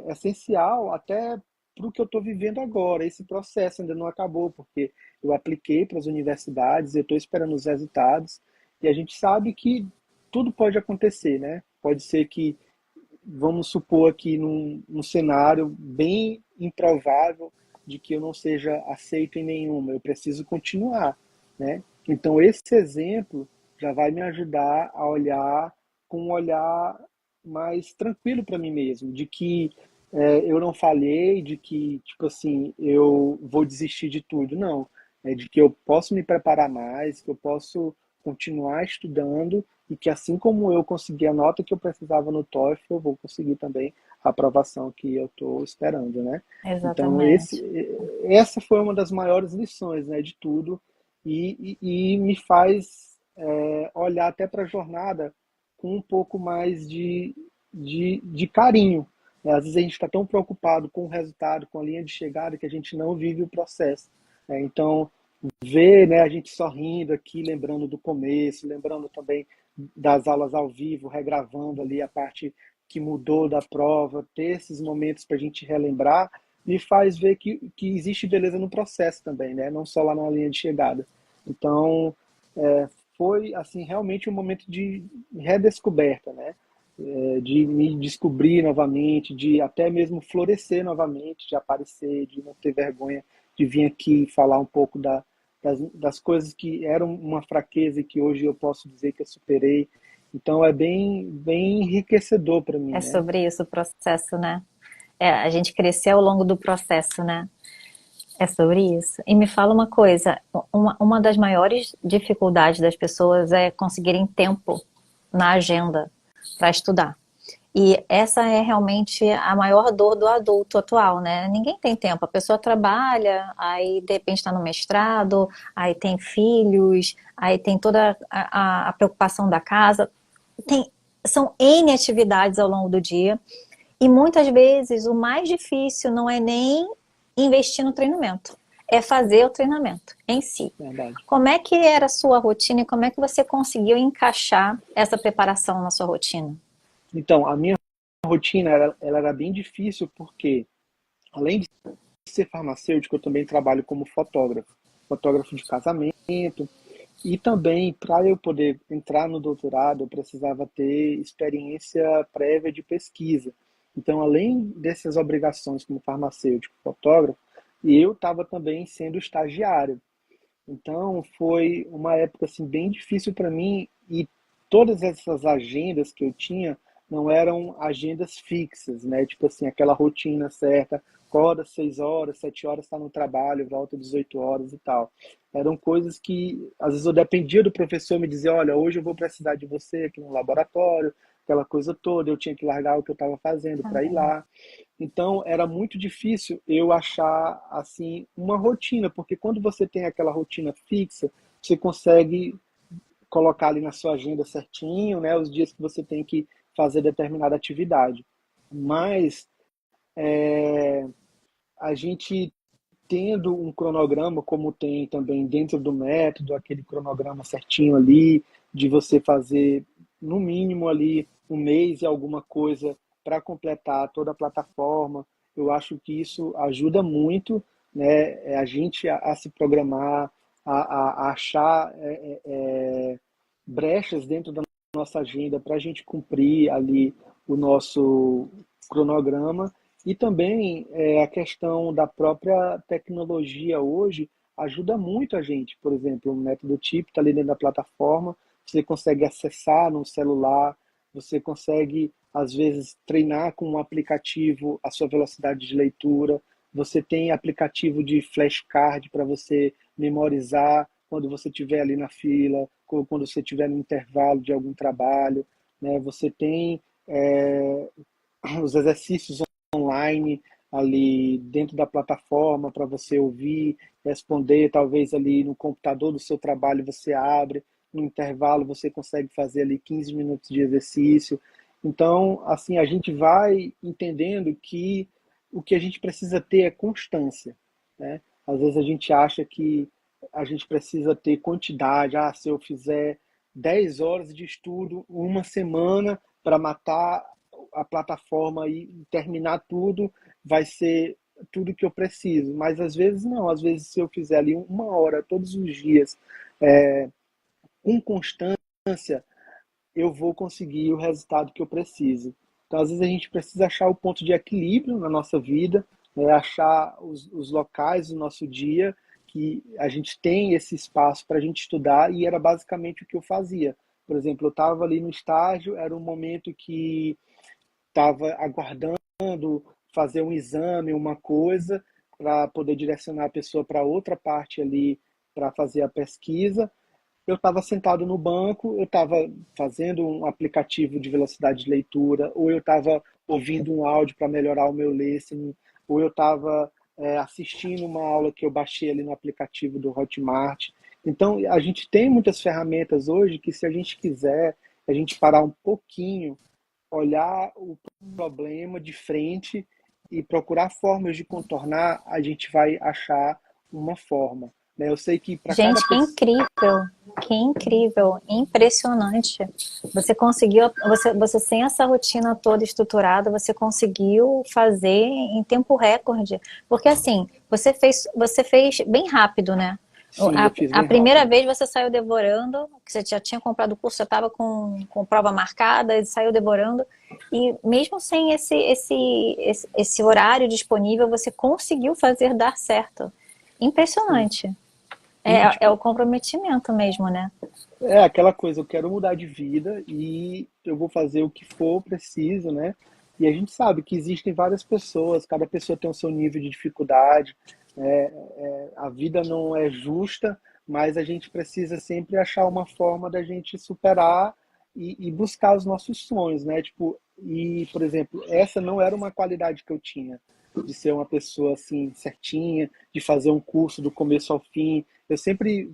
[SPEAKER 2] essencial até para o que eu estou vivendo agora. Esse processo ainda não acabou, porque eu apliquei para as universidades, eu estou esperando os resultados, e a gente sabe que tudo pode acontecer, né? Pode ser que, vamos supor aqui num cenário bem improvável de que eu não seja aceito em nenhuma, eu preciso continuar, né? Então esse exemplo já vai me ajudar a olhar com um olhar mais tranquilo para mim mesmo, de que eu não falhei, de que, tipo assim, eu vou desistir de tudo, não. É de que eu posso me preparar mais, que eu posso continuar estudando e que assim como eu consegui a nota que eu precisava no TOEFL, eu vou conseguir também a aprovação que eu estou esperando, né? Então
[SPEAKER 1] Exatamente.
[SPEAKER 2] essa foi uma das maiores lições, né, de tudo e me faz olhar até para a jornada com um pouco mais de carinho, né? Às vezes a gente está tão preocupado com o resultado, com a linha de chegada, que a gente não vive o processo, né? Então ver, né, a gente sorrindo aqui, lembrando do começo, lembrando também das aulas ao vivo, regravando ali a parte que mudou da prova, ter esses momentos para a gente relembrar, me faz ver que existe beleza no processo também, né? Não só lá na linha de chegada. Então, foi assim realmente um momento de redescoberta, né? De me descobrir novamente, de até mesmo florescer novamente, de aparecer, de não ter vergonha de vir aqui falar um pouco das coisas que eram uma fraqueza e que hoje eu posso dizer que eu superei. Então é bem enriquecedor para mim,
[SPEAKER 1] É
[SPEAKER 2] né?
[SPEAKER 1] sobre isso o processo, né? A gente cresceu ao longo do processo, né? É sobre isso. E me fala uma coisa, uma das maiores dificuldades das pessoas é conseguirem tempo na agenda para estudar. E essa é realmente a maior dor do adulto atual, né? Ninguém tem tempo. A pessoa trabalha, aí de repente está no mestrado, aí tem filhos, aí tem toda a preocupação da casa. Tem, são N atividades ao longo do dia. E muitas vezes o mais difícil não é nem investir no treinamento, é fazer o treinamento em si.
[SPEAKER 2] Verdade.
[SPEAKER 1] Como é que era a sua rotina e como é que você conseguiu encaixar essa preparação na sua rotina?
[SPEAKER 2] Então, a minha rotina ela era bem difícil porque, além de ser farmacêutico, eu também trabalho como fotógrafo, fotógrafo de casamento, e também para eu poder entrar no doutorado, eu precisava ter experiência prévia de pesquisa. Então, além dessas obrigações como farmacêutico, fotógrafo, eu estava também sendo estagiário. Então, foi uma época assim bem difícil para mim e todas essas agendas que eu tinha não eram agendas fixas, né? Tipo assim, aquela rotina certa, acorda 6 horas, 7 horas está no trabalho, volta 18 horas e tal. Eram coisas que às vezes eu dependia do professor me dizer, olha, hoje eu vou precisar de você aqui no laboratório, aquela coisa toda, eu tinha que largar o que eu estava fazendo para ir
[SPEAKER 1] Caramba.
[SPEAKER 2] lá. Então, era muito difícil eu achar assim uma rotina, porque quando você tem aquela rotina fixa, você consegue colocar ali na sua agenda certinho, né, os dias que você tem que fazer determinada atividade. Mas a gente tendo um cronograma, como tem também dentro do método, aquele cronograma certinho ali, de você fazer no mínimo ali um mês e alguma coisa para completar toda a plataforma. Eu acho que isso ajuda muito, né, a gente a se programar, a achar brechas dentro da nossa agenda para a gente cumprir ali o nosso cronograma e também a questão da própria tecnologia hoje ajuda muito a gente. Por exemplo, o método TIP está ali dentro da plataforma, você consegue acessar no celular, você consegue, às vezes, treinar com um aplicativo a sua velocidade de leitura, você tem aplicativo de flashcard para você memorizar quando você estiver ali na fila, quando você estiver no intervalo de algum trabalho, né? Você tem os exercícios online ali dentro da plataforma para você ouvir, responder, talvez ali no computador do seu trabalho você abre, no intervalo você consegue fazer ali 15 minutos de exercício. Então, assim, a gente vai entendendo que o que a gente precisa ter é constância, né? Às vezes a gente acha que a gente precisa ter quantidade. Ah, se eu fizer 10 horas de estudo uma semana para matar a plataforma e terminar tudo, vai ser tudo que eu preciso. Mas às vezes não, às vezes se eu fizer ali uma hora todos os dias, com constância, eu vou conseguir o resultado que eu preciso. Então, às vezes, a gente precisa achar o ponto de equilíbrio na nossa vida, né? Achar os locais do nosso dia que a gente tem esse espaço para a gente estudar, e era basicamente o que eu fazia. Por exemplo, eu estava ali no estágio, era um momento que estava aguardando fazer um exame, uma coisa, para poder direcionar a pessoa para outra parte ali para fazer a pesquisa. Eu estava sentado no banco, eu estava fazendo um aplicativo de velocidade de leitura, ou eu estava ouvindo um áudio para melhorar o meu listening, ou eu estava assistindo uma aula que eu baixei ali no aplicativo do Hotmart. Então, a gente tem muitas ferramentas hoje que, se a gente quiser, a gente parar um pouquinho, olhar o problema de frente e procurar formas de contornar, a gente vai achar uma forma, né? Eu sei que para cada
[SPEAKER 1] Gente,
[SPEAKER 2] pessoa.
[SPEAKER 1] que incrível, impressionante. Você conseguiu, você sem essa rotina toda estruturada, você conseguiu fazer em tempo recorde. Porque assim, você fez bem rápido, né?
[SPEAKER 2] Sim, eu fiz
[SPEAKER 1] A
[SPEAKER 2] bem
[SPEAKER 1] primeira
[SPEAKER 2] rápido.
[SPEAKER 1] vez você saiu devorando, que você já tinha comprado o curso, já estava com prova marcada, e saiu devorando. E mesmo sem esse horário disponível, você conseguiu fazer dar certo.
[SPEAKER 2] Sim.
[SPEAKER 1] Impressionante.
[SPEAKER 2] E,
[SPEAKER 1] É o
[SPEAKER 2] tipo,
[SPEAKER 1] comprometimento mesmo, né?
[SPEAKER 2] é aquela coisa, eu quero mudar de vida e eu vou fazer o que for preciso, né? E a gente sabe que existem várias pessoas, cada pessoa tem o seu nível de dificuldade, a vida não é justa, mas a gente precisa sempre achar uma forma da gente superar e buscar os nossos sonhos, né? Tipo, e, por exemplo, essa não era uma qualidade que eu tinha, de ser uma pessoa assim, certinha, de fazer um curso do começo ao fim. Eu sempre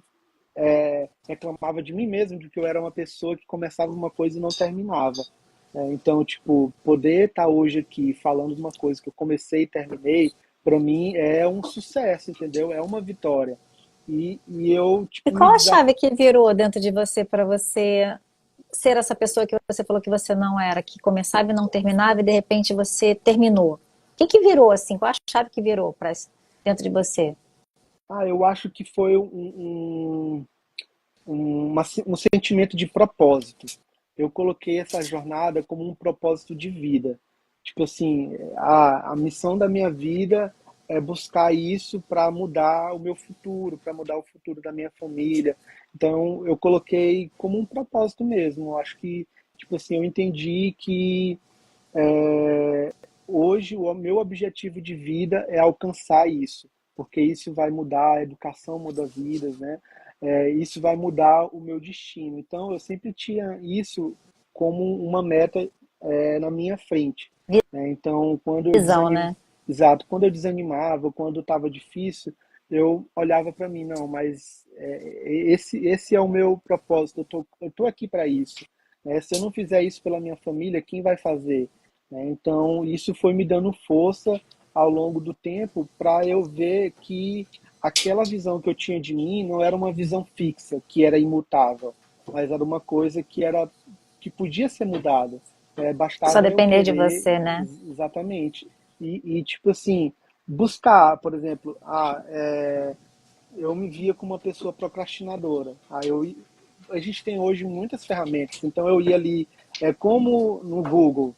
[SPEAKER 2] reclamava de mim mesmo, de que eu era uma pessoa que começava uma coisa e não terminava. Então, tipo, poder estar hoje aqui falando de uma coisa que eu comecei e terminei, para mim é um sucesso, entendeu? É uma vitória. E eu,
[SPEAKER 1] E
[SPEAKER 2] tipo, me
[SPEAKER 1] qual a
[SPEAKER 2] desafio.
[SPEAKER 1] chave que virou dentro de você para você ser essa pessoa que você falou que você não era, que começava e não terminava e de repente você terminou? O que que virou assim? Qual a chave que virou para dentro de você?
[SPEAKER 2] Eu acho que foi um sentimento de propósito. Eu coloquei essa jornada como um propósito de vida. Tipo assim, a missão da minha vida é buscar isso para mudar o meu futuro, para mudar o futuro da minha família. Então, eu coloquei como um propósito mesmo. Eu acho que, tipo assim, eu entendi que hoje o meu objetivo de vida é alcançar isso, porque isso vai mudar, a educação muda vidas, né? Isso vai mudar o meu destino. Então, eu sempre tinha isso como uma meta na minha frente, né? Então,
[SPEAKER 1] Visão, né?
[SPEAKER 2] exato, quando eu desanimava, quando estava difícil, eu olhava para mim, não, mas esse é o meu propósito, eu tô aqui para isso, né? Se eu não fizer isso pela minha família, quem vai fazer? Né? Então, isso foi me dando força ao longo do tempo para eu ver que aquela visão que eu tinha de mim não era uma visão fixa, que era imutável, mas era uma coisa que podia ser mudada.
[SPEAKER 1] Só
[SPEAKER 2] Bastava eu
[SPEAKER 1] depender de
[SPEAKER 2] querer,
[SPEAKER 1] você, né?
[SPEAKER 2] exatamente. Tipo assim, buscar, por exemplo, eu me via como uma pessoa procrastinadora. A gente tem hoje muitas ferramentas, então eu ia ali, como no Google,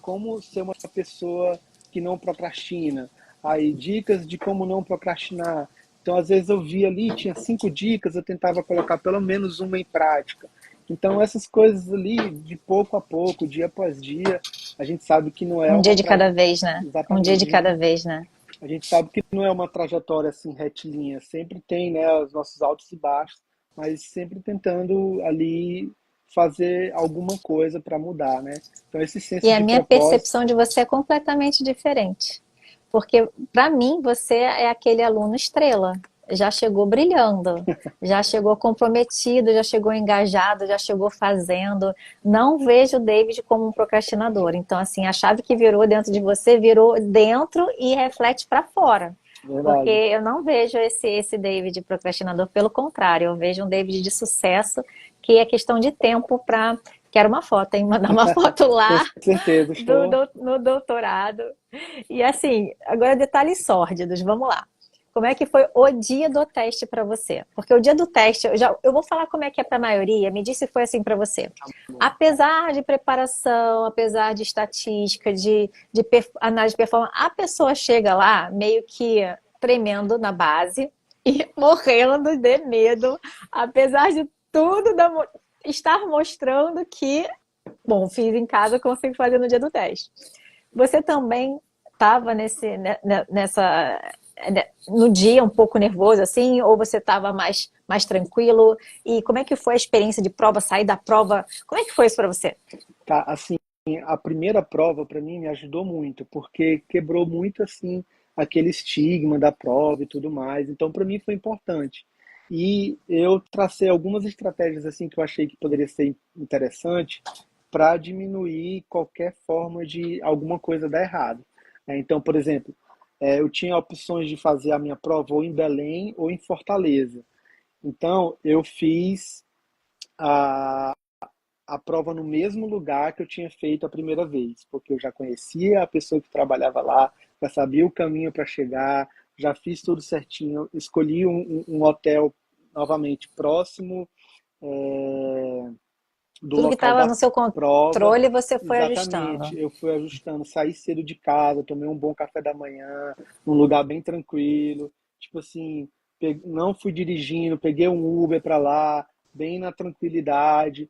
[SPEAKER 2] como ser uma pessoa que não procrastina, aí dicas de como não procrastinar. Então, às vezes eu via ali, tinha 5 dicas, eu tentava colocar pelo menos uma em prática. Então, essas coisas ali, de pouco a pouco, dia após dia, a gente sabe que não é
[SPEAKER 1] Um dia
[SPEAKER 2] uma
[SPEAKER 1] de
[SPEAKER 2] trajetória.
[SPEAKER 1] cada vez, né? Um dia de
[SPEAKER 2] Exatamente.
[SPEAKER 1] cada vez, né?
[SPEAKER 2] A gente sabe que não é uma trajetória assim retilínea, sempre tem, né, os nossos altos e baixos, mas sempre tentando ali fazer alguma coisa para mudar, né? Então esse
[SPEAKER 1] E
[SPEAKER 2] senso
[SPEAKER 1] a
[SPEAKER 2] de
[SPEAKER 1] minha
[SPEAKER 2] propósito,
[SPEAKER 1] percepção de você é completamente diferente. Porque, para mim, você é aquele aluno estrela. Já chegou brilhando, já chegou comprometido, já chegou engajado, já chegou fazendo. Não vejo o David como um procrastinador. Então, assim, a chave que virou dentro de você virou dentro e reflete para fora. Porque
[SPEAKER 2] verdade.
[SPEAKER 1] eu não vejo esse David procrastinador, pelo contrário, eu vejo um David de sucesso, que é questão de tempo para. Quero uma foto, hein? Mandar uma foto
[SPEAKER 2] Com
[SPEAKER 1] lá
[SPEAKER 2] certeza, estou.
[SPEAKER 1] no doutorado. E assim, agora detalhes sórdidos, vamos lá. Como é que foi o dia do teste para você? Porque o dia do teste, eu vou falar como é que é para a maioria, me diz se foi assim para você. Apesar de preparação, apesar de estatística, análise de performance, a pessoa chega lá meio que tremendo na base e morrendo de medo, apesar de tudo estar mostrando que, bom, fiz em casa, consigo fazer no dia do teste. Você também estava no dia um pouco nervoso assim, ou você estava mais tranquilo? E como é que foi a experiência de prova, sair da prova? Como é que foi isso para você?
[SPEAKER 2] Tá, assim, a primeira prova para mim me ajudou muito, porque quebrou muito assim aquele estigma da prova e tudo mais. Então, para mim foi importante. E eu tracei algumas estratégias assim que eu achei que poderia ser interessante para diminuir qualquer forma de alguma coisa dar errado. Então, por exemplo, eu tinha opções de fazer a minha prova ou em Belém ou em Fortaleza. Então, eu fiz a a prova no mesmo lugar que eu tinha feito a primeira vez, porque eu já conhecia a pessoa que trabalhava lá, já sabia o caminho para chegar, já fiz tudo certinho, escolhi um hotel novamente próximo do
[SPEAKER 1] Tudo que
[SPEAKER 2] local
[SPEAKER 1] estava
[SPEAKER 2] da
[SPEAKER 1] no seu
[SPEAKER 2] prova.
[SPEAKER 1] controle, você foi
[SPEAKER 2] Exatamente,
[SPEAKER 1] ajustando.
[SPEAKER 2] eu fui ajustando, saí cedo de casa, tomei um bom café da manhã, num lugar bem tranquilo, tipo assim, não fui dirigindo, peguei um Uber para lá, bem na tranquilidade.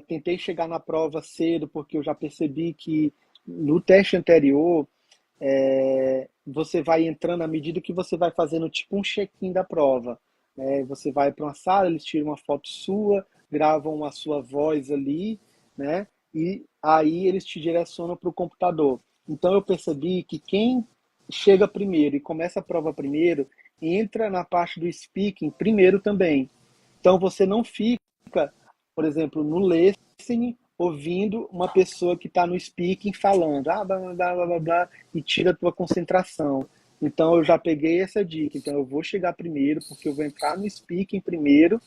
[SPEAKER 2] Tentei chegar na prova cedo, porque eu já percebi que no teste anterior você vai entrando à medida que você vai fazendo tipo um check-in da prova. Você vai para uma sala, eles tiram uma foto sua, gravam a sua voz ali, né? E aí eles te direcionam para o computador. Então eu percebi que quem chega primeiro e começa a prova primeiro, entra na parte do speaking primeiro também. Então você não fica, por exemplo, no listening, ouvindo uma pessoa que está no speaking falando, blá, blá, blá, blá, blá, e tira a tua concentração. Então eu já peguei essa dica. Então eu vou chegar primeiro, porque eu vou entrar no speaking primeiro,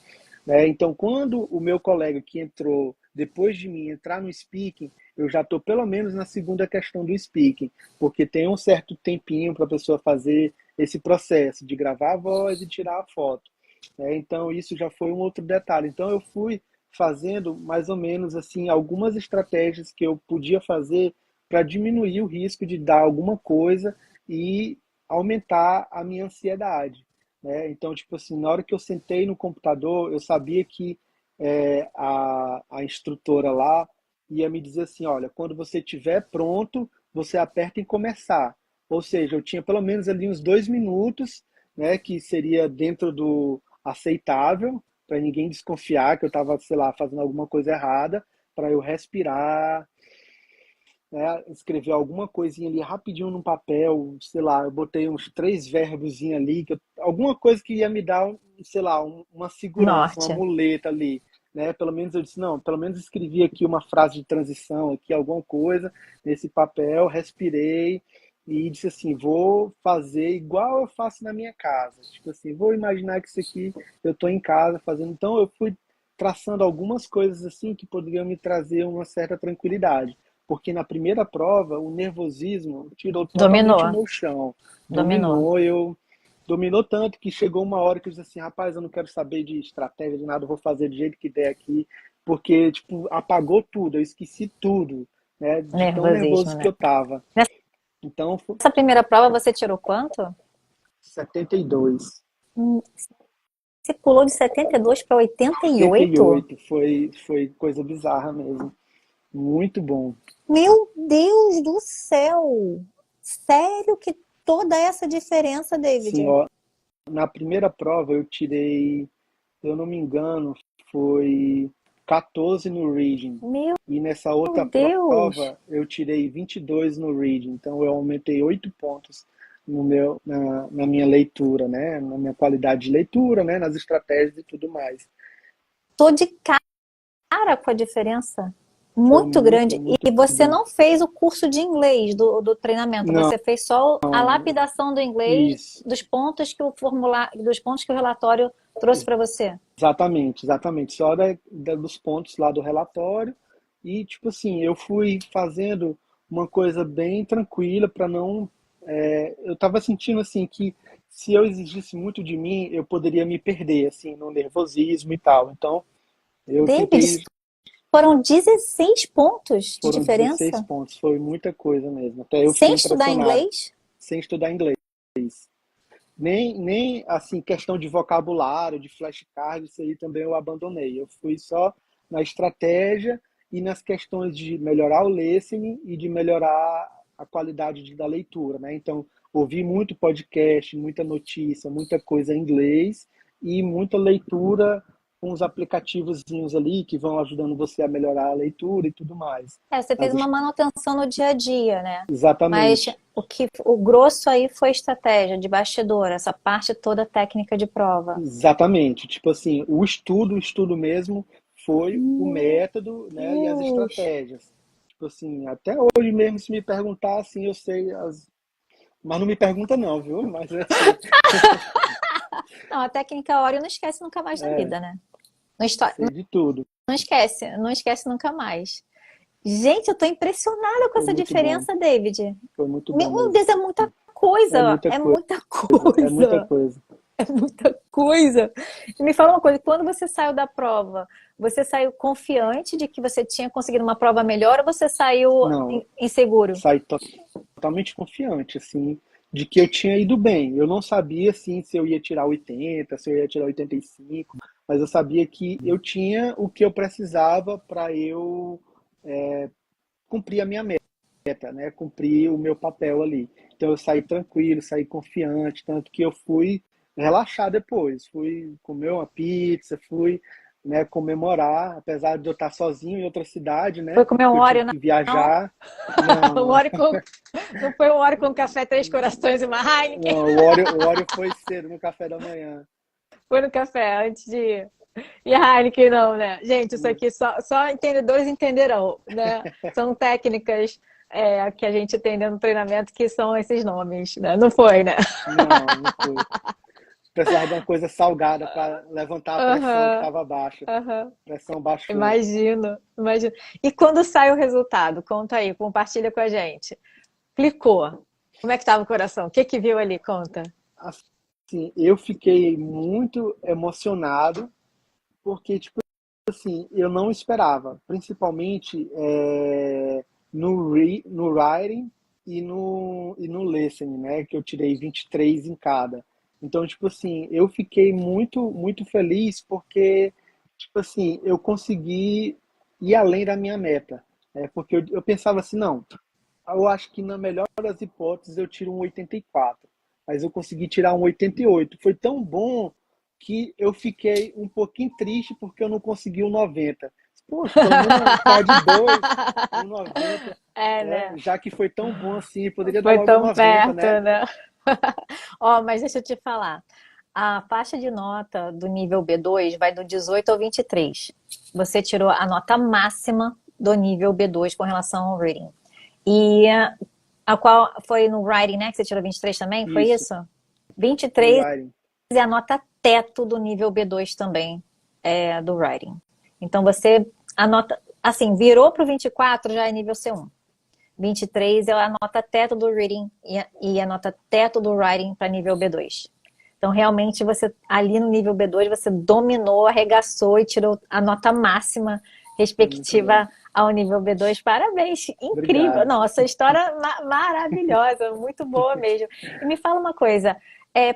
[SPEAKER 2] né? Então quando o meu colega que entrou depois de mim entrar no speaking, eu já estou pelo menos na segunda questão do speaking, porque tem um certo tempinho para a pessoa fazer esse processo de gravar a voz e tirar a foto. Então isso já foi um outro detalhe. Então eu fui fazendo mais ou menos assim algumas estratégias que eu podia fazer para diminuir o risco de dar alguma coisa e aumentar a minha ansiedade, né? Então, tipo assim, na hora que eu sentei no computador, eu sabia que a instrutora lá ia me dizer assim, olha, quando você estiver pronto, você aperta em começar. Ou seja, eu tinha pelo menos ali uns 2 minutos, né, que seria dentro do aceitável, para ninguém desconfiar que eu estava, sei lá, fazendo alguma coisa errada, para eu respirar, né, escrever alguma coisinha ali rapidinho num papel, sei lá, eu botei uns 3 verbos ali, alguma coisa que ia me dar, sei lá, uma segurança, uma
[SPEAKER 1] Norte.
[SPEAKER 2] muleta ali, né? Pelo menos eu disse, não, pelo menos escrevi aqui uma frase de transição, aqui alguma coisa nesse papel, respirei e disse assim, vou fazer igual eu faço na minha casa. Tipo assim, vou imaginar que isso aqui eu estou em casa fazendo. Então eu fui traçando algumas coisas assim que poderiam me trazer uma certa tranquilidade, porque na primeira prova o nervosismo tirou totalmente o
[SPEAKER 1] Dominou,
[SPEAKER 2] meu chão,
[SPEAKER 1] dominou.
[SPEAKER 2] dominou tanto que chegou uma hora que eu disse assim, rapaz, eu não quero saber de estratégia de nada, eu vou fazer do jeito que der aqui, porque tipo apagou tudo, eu esqueci tudo, né, de tão
[SPEAKER 1] Nervosismo,
[SPEAKER 2] nervoso que
[SPEAKER 1] né?
[SPEAKER 2] eu tava. Então,
[SPEAKER 1] Nessa primeira prova você tirou quanto?
[SPEAKER 2] 72.
[SPEAKER 1] Você pulou de 72 para 88?
[SPEAKER 2] 88 foi coisa bizarra mesmo. Muito bom.
[SPEAKER 1] Meu Deus do céu! Sério que toda essa diferença,
[SPEAKER 2] Sim,
[SPEAKER 1] David?
[SPEAKER 2] ó, na primeira prova eu tirei, se eu não me engano, foi 14 no reading.
[SPEAKER 1] Meu
[SPEAKER 2] E nessa outra
[SPEAKER 1] Deus!
[SPEAKER 2] prova eu tirei 22 no reading. Então eu aumentei 8 pontos na minha leitura, né? Na minha qualidade de leitura, né? Nas estratégias e tudo mais.
[SPEAKER 1] Tô de cara com a diferença.
[SPEAKER 2] Foi
[SPEAKER 1] Muito
[SPEAKER 2] muito,
[SPEAKER 1] grande.
[SPEAKER 2] muito
[SPEAKER 1] E você
[SPEAKER 2] bom.
[SPEAKER 1] não fez o curso de inglês do treinamento,
[SPEAKER 2] Não,
[SPEAKER 1] você fez só a lapidação do inglês
[SPEAKER 2] isso.
[SPEAKER 1] dos pontos que o formulário, dos pontos que o relatório trouxe para você.
[SPEAKER 2] Exatamente, exatamente. Só dos pontos lá do relatório. E, tipo assim, eu fui fazendo uma coisa bem tranquila para não. Eu estava sentindo, assim, que se eu exigisse muito de mim, eu poderia me perder, assim, no nervosismo e tal. Então, eu
[SPEAKER 1] David,
[SPEAKER 2] tentei.
[SPEAKER 1] foram 16 pontos de
[SPEAKER 2] Foram 16
[SPEAKER 1] diferença
[SPEAKER 2] pontos, foi muita coisa mesmo. Até eu fiquei
[SPEAKER 1] sem estudar
[SPEAKER 2] impressionado,
[SPEAKER 1] inglês?
[SPEAKER 2] sem estudar inglês. Nem assim, questão de vocabulário, de flashcard, isso aí também eu abandonei. Eu fui só na estratégia e nas questões de melhorar o listening e de melhorar a qualidade da leitura, né? Então, ouvi muito podcast, muita notícia, muita coisa em inglês e muita leitura com os aplicativozinhos ali que vão ajudando você a melhorar a leitura e tudo mais.
[SPEAKER 1] É, você fez
[SPEAKER 2] As
[SPEAKER 1] uma manutenção no dia a dia, né? Mas
[SPEAKER 2] Exatamente.
[SPEAKER 1] o grosso aí foi estratégia de bastidor, essa parte toda técnica de prova.
[SPEAKER 2] Exatamente. Tipo assim, o estudo mesmo foi o
[SPEAKER 1] Meu
[SPEAKER 2] método, né, e as
[SPEAKER 1] Deus!
[SPEAKER 2] estratégias. Tipo assim, até hoje mesmo, se me perguntar, assim, eu sei as... Mas não me pergunta não, viu? Mas eu sei.
[SPEAKER 1] Não, a técnica Oreo não esquece nunca mais na
[SPEAKER 2] É,
[SPEAKER 1] vida, né? Não,
[SPEAKER 2] sei de tudo.
[SPEAKER 1] não esquece, não esquece nunca mais. Gente, eu tô impressionada com
[SPEAKER 2] Foi
[SPEAKER 1] essa
[SPEAKER 2] muito bom.
[SPEAKER 1] diferença, David.
[SPEAKER 2] Foi muito bom
[SPEAKER 1] Meu
[SPEAKER 2] mesmo.
[SPEAKER 1] Deus, é muita
[SPEAKER 2] É
[SPEAKER 1] coisa,
[SPEAKER 2] muita
[SPEAKER 1] é
[SPEAKER 2] coisa.
[SPEAKER 1] muita
[SPEAKER 2] É muita
[SPEAKER 1] coisa.
[SPEAKER 2] coisa.
[SPEAKER 1] É muita coisa. E me fala uma coisa, quando você saiu da prova, você saiu confiante de que você tinha conseguido uma prova melhor ou você saiu
[SPEAKER 2] Não,
[SPEAKER 1] inseguro?
[SPEAKER 2] saí totalmente confiante, assim, de que eu tinha ido bem. Eu não sabia, assim, se eu ia tirar 80, se eu ia tirar 85, mas eu sabia que eu tinha o que eu precisava para eu cumprir a minha meta, né? Cumprir o meu papel ali. Então eu saí tranquilo, saí confiante, tanto que eu fui relaxar depois. Fui comer uma pizza, fui, né, comemorar, apesar de eu estar sozinho em outra cidade, né?
[SPEAKER 1] Foi comer um
[SPEAKER 2] Que eu tive
[SPEAKER 1] Oreo,
[SPEAKER 2] que
[SPEAKER 1] não?
[SPEAKER 2] viajar. Não,
[SPEAKER 1] Um
[SPEAKER 2] não.
[SPEAKER 1] Oreo com, não foi um Oreo com café Três Corações e uma Heineken?
[SPEAKER 2] Não, o Oreo foi cedo no café da manhã.
[SPEAKER 1] Foi no café antes de ir. E a Heineken não, né? Gente, isso aqui só entendedores entenderão, né? São técnicas que a gente tem dentro do treinamento que são esses nomes, né? Não foi, né?
[SPEAKER 2] Não, não foi. Precisava de uma coisa salgada para levantar a pressão que
[SPEAKER 1] Aham,
[SPEAKER 2] estava baixa.
[SPEAKER 1] aham.
[SPEAKER 2] A pressão baixou.
[SPEAKER 1] Imagino, imagino. E quando sai o resultado? Conta aí, compartilha com a gente. Clicou. Como é que estava o coração? O que que viu ali? Conta.
[SPEAKER 2] Assim, eu fiquei muito emocionado porque, tipo assim, eu não esperava, principalmente no writing e no listening, né, que eu tirei 23 em cada. Então, tipo assim, eu fiquei muito, muito feliz porque, tipo assim, eu consegui ir além da minha meta. Porque eu pensava assim, não, eu acho que na melhor das hipóteses eu tiro um 84, mas eu consegui tirar um 88. Foi tão bom que eu fiquei um pouquinho triste porque eu não consegui um 90. Poxa, pelo menos ficar de 2, um 90,
[SPEAKER 1] É, né?
[SPEAKER 2] já que foi tão bom assim, poderia dar
[SPEAKER 1] Foi
[SPEAKER 2] logo um
[SPEAKER 1] tão
[SPEAKER 2] 90,
[SPEAKER 1] perto,
[SPEAKER 2] né?
[SPEAKER 1] né? Ó, mas deixa eu te falar. A faixa de nota do nível B2 vai do 18 ao 23. Você tirou a nota máxima do nível B2 com relação ao reading. E a qual foi no writing, né? Que você tirou 23 também? Foi
[SPEAKER 2] Isso,
[SPEAKER 1] isso?
[SPEAKER 2] no
[SPEAKER 1] 23
[SPEAKER 2] writing.
[SPEAKER 1] é a nota teto do nível B2 também, do writing. Então você anota, assim, virou para o 24 já é nível C1. 23 é a nota teto do reading e a nota teto do writing para nível B2. Então, realmente, você ali no nível B2, você dominou, arregaçou e tirou a nota máxima
[SPEAKER 2] Foi muito bom.
[SPEAKER 1] respectiva ao nível B2. Parabéns, incrível.
[SPEAKER 2] Obrigado.
[SPEAKER 1] Nossa, história maravilhosa, muito boa mesmo. E me fala uma coisa,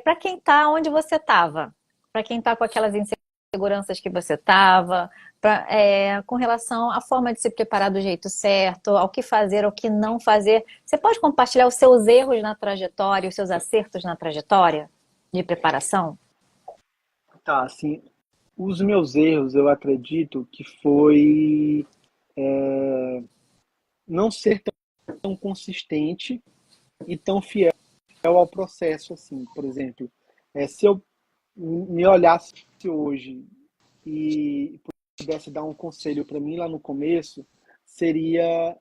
[SPEAKER 1] para quem está onde você estava, para quem está com aquelas inseguranças que você estava, com relação à forma de se preparar do jeito certo, ao que fazer, ao que não fazer. Você pode compartilhar os seus erros na trajetória, os seus acertos na trajetória de preparação?
[SPEAKER 2] Tá, assim, os meus erros, eu acredito que foi não ser tão consistente e tão fiel ao processo, assim. Por exemplo, se eu me olhasse hoje e pudesse dar um conselho para mim lá no começo, seria,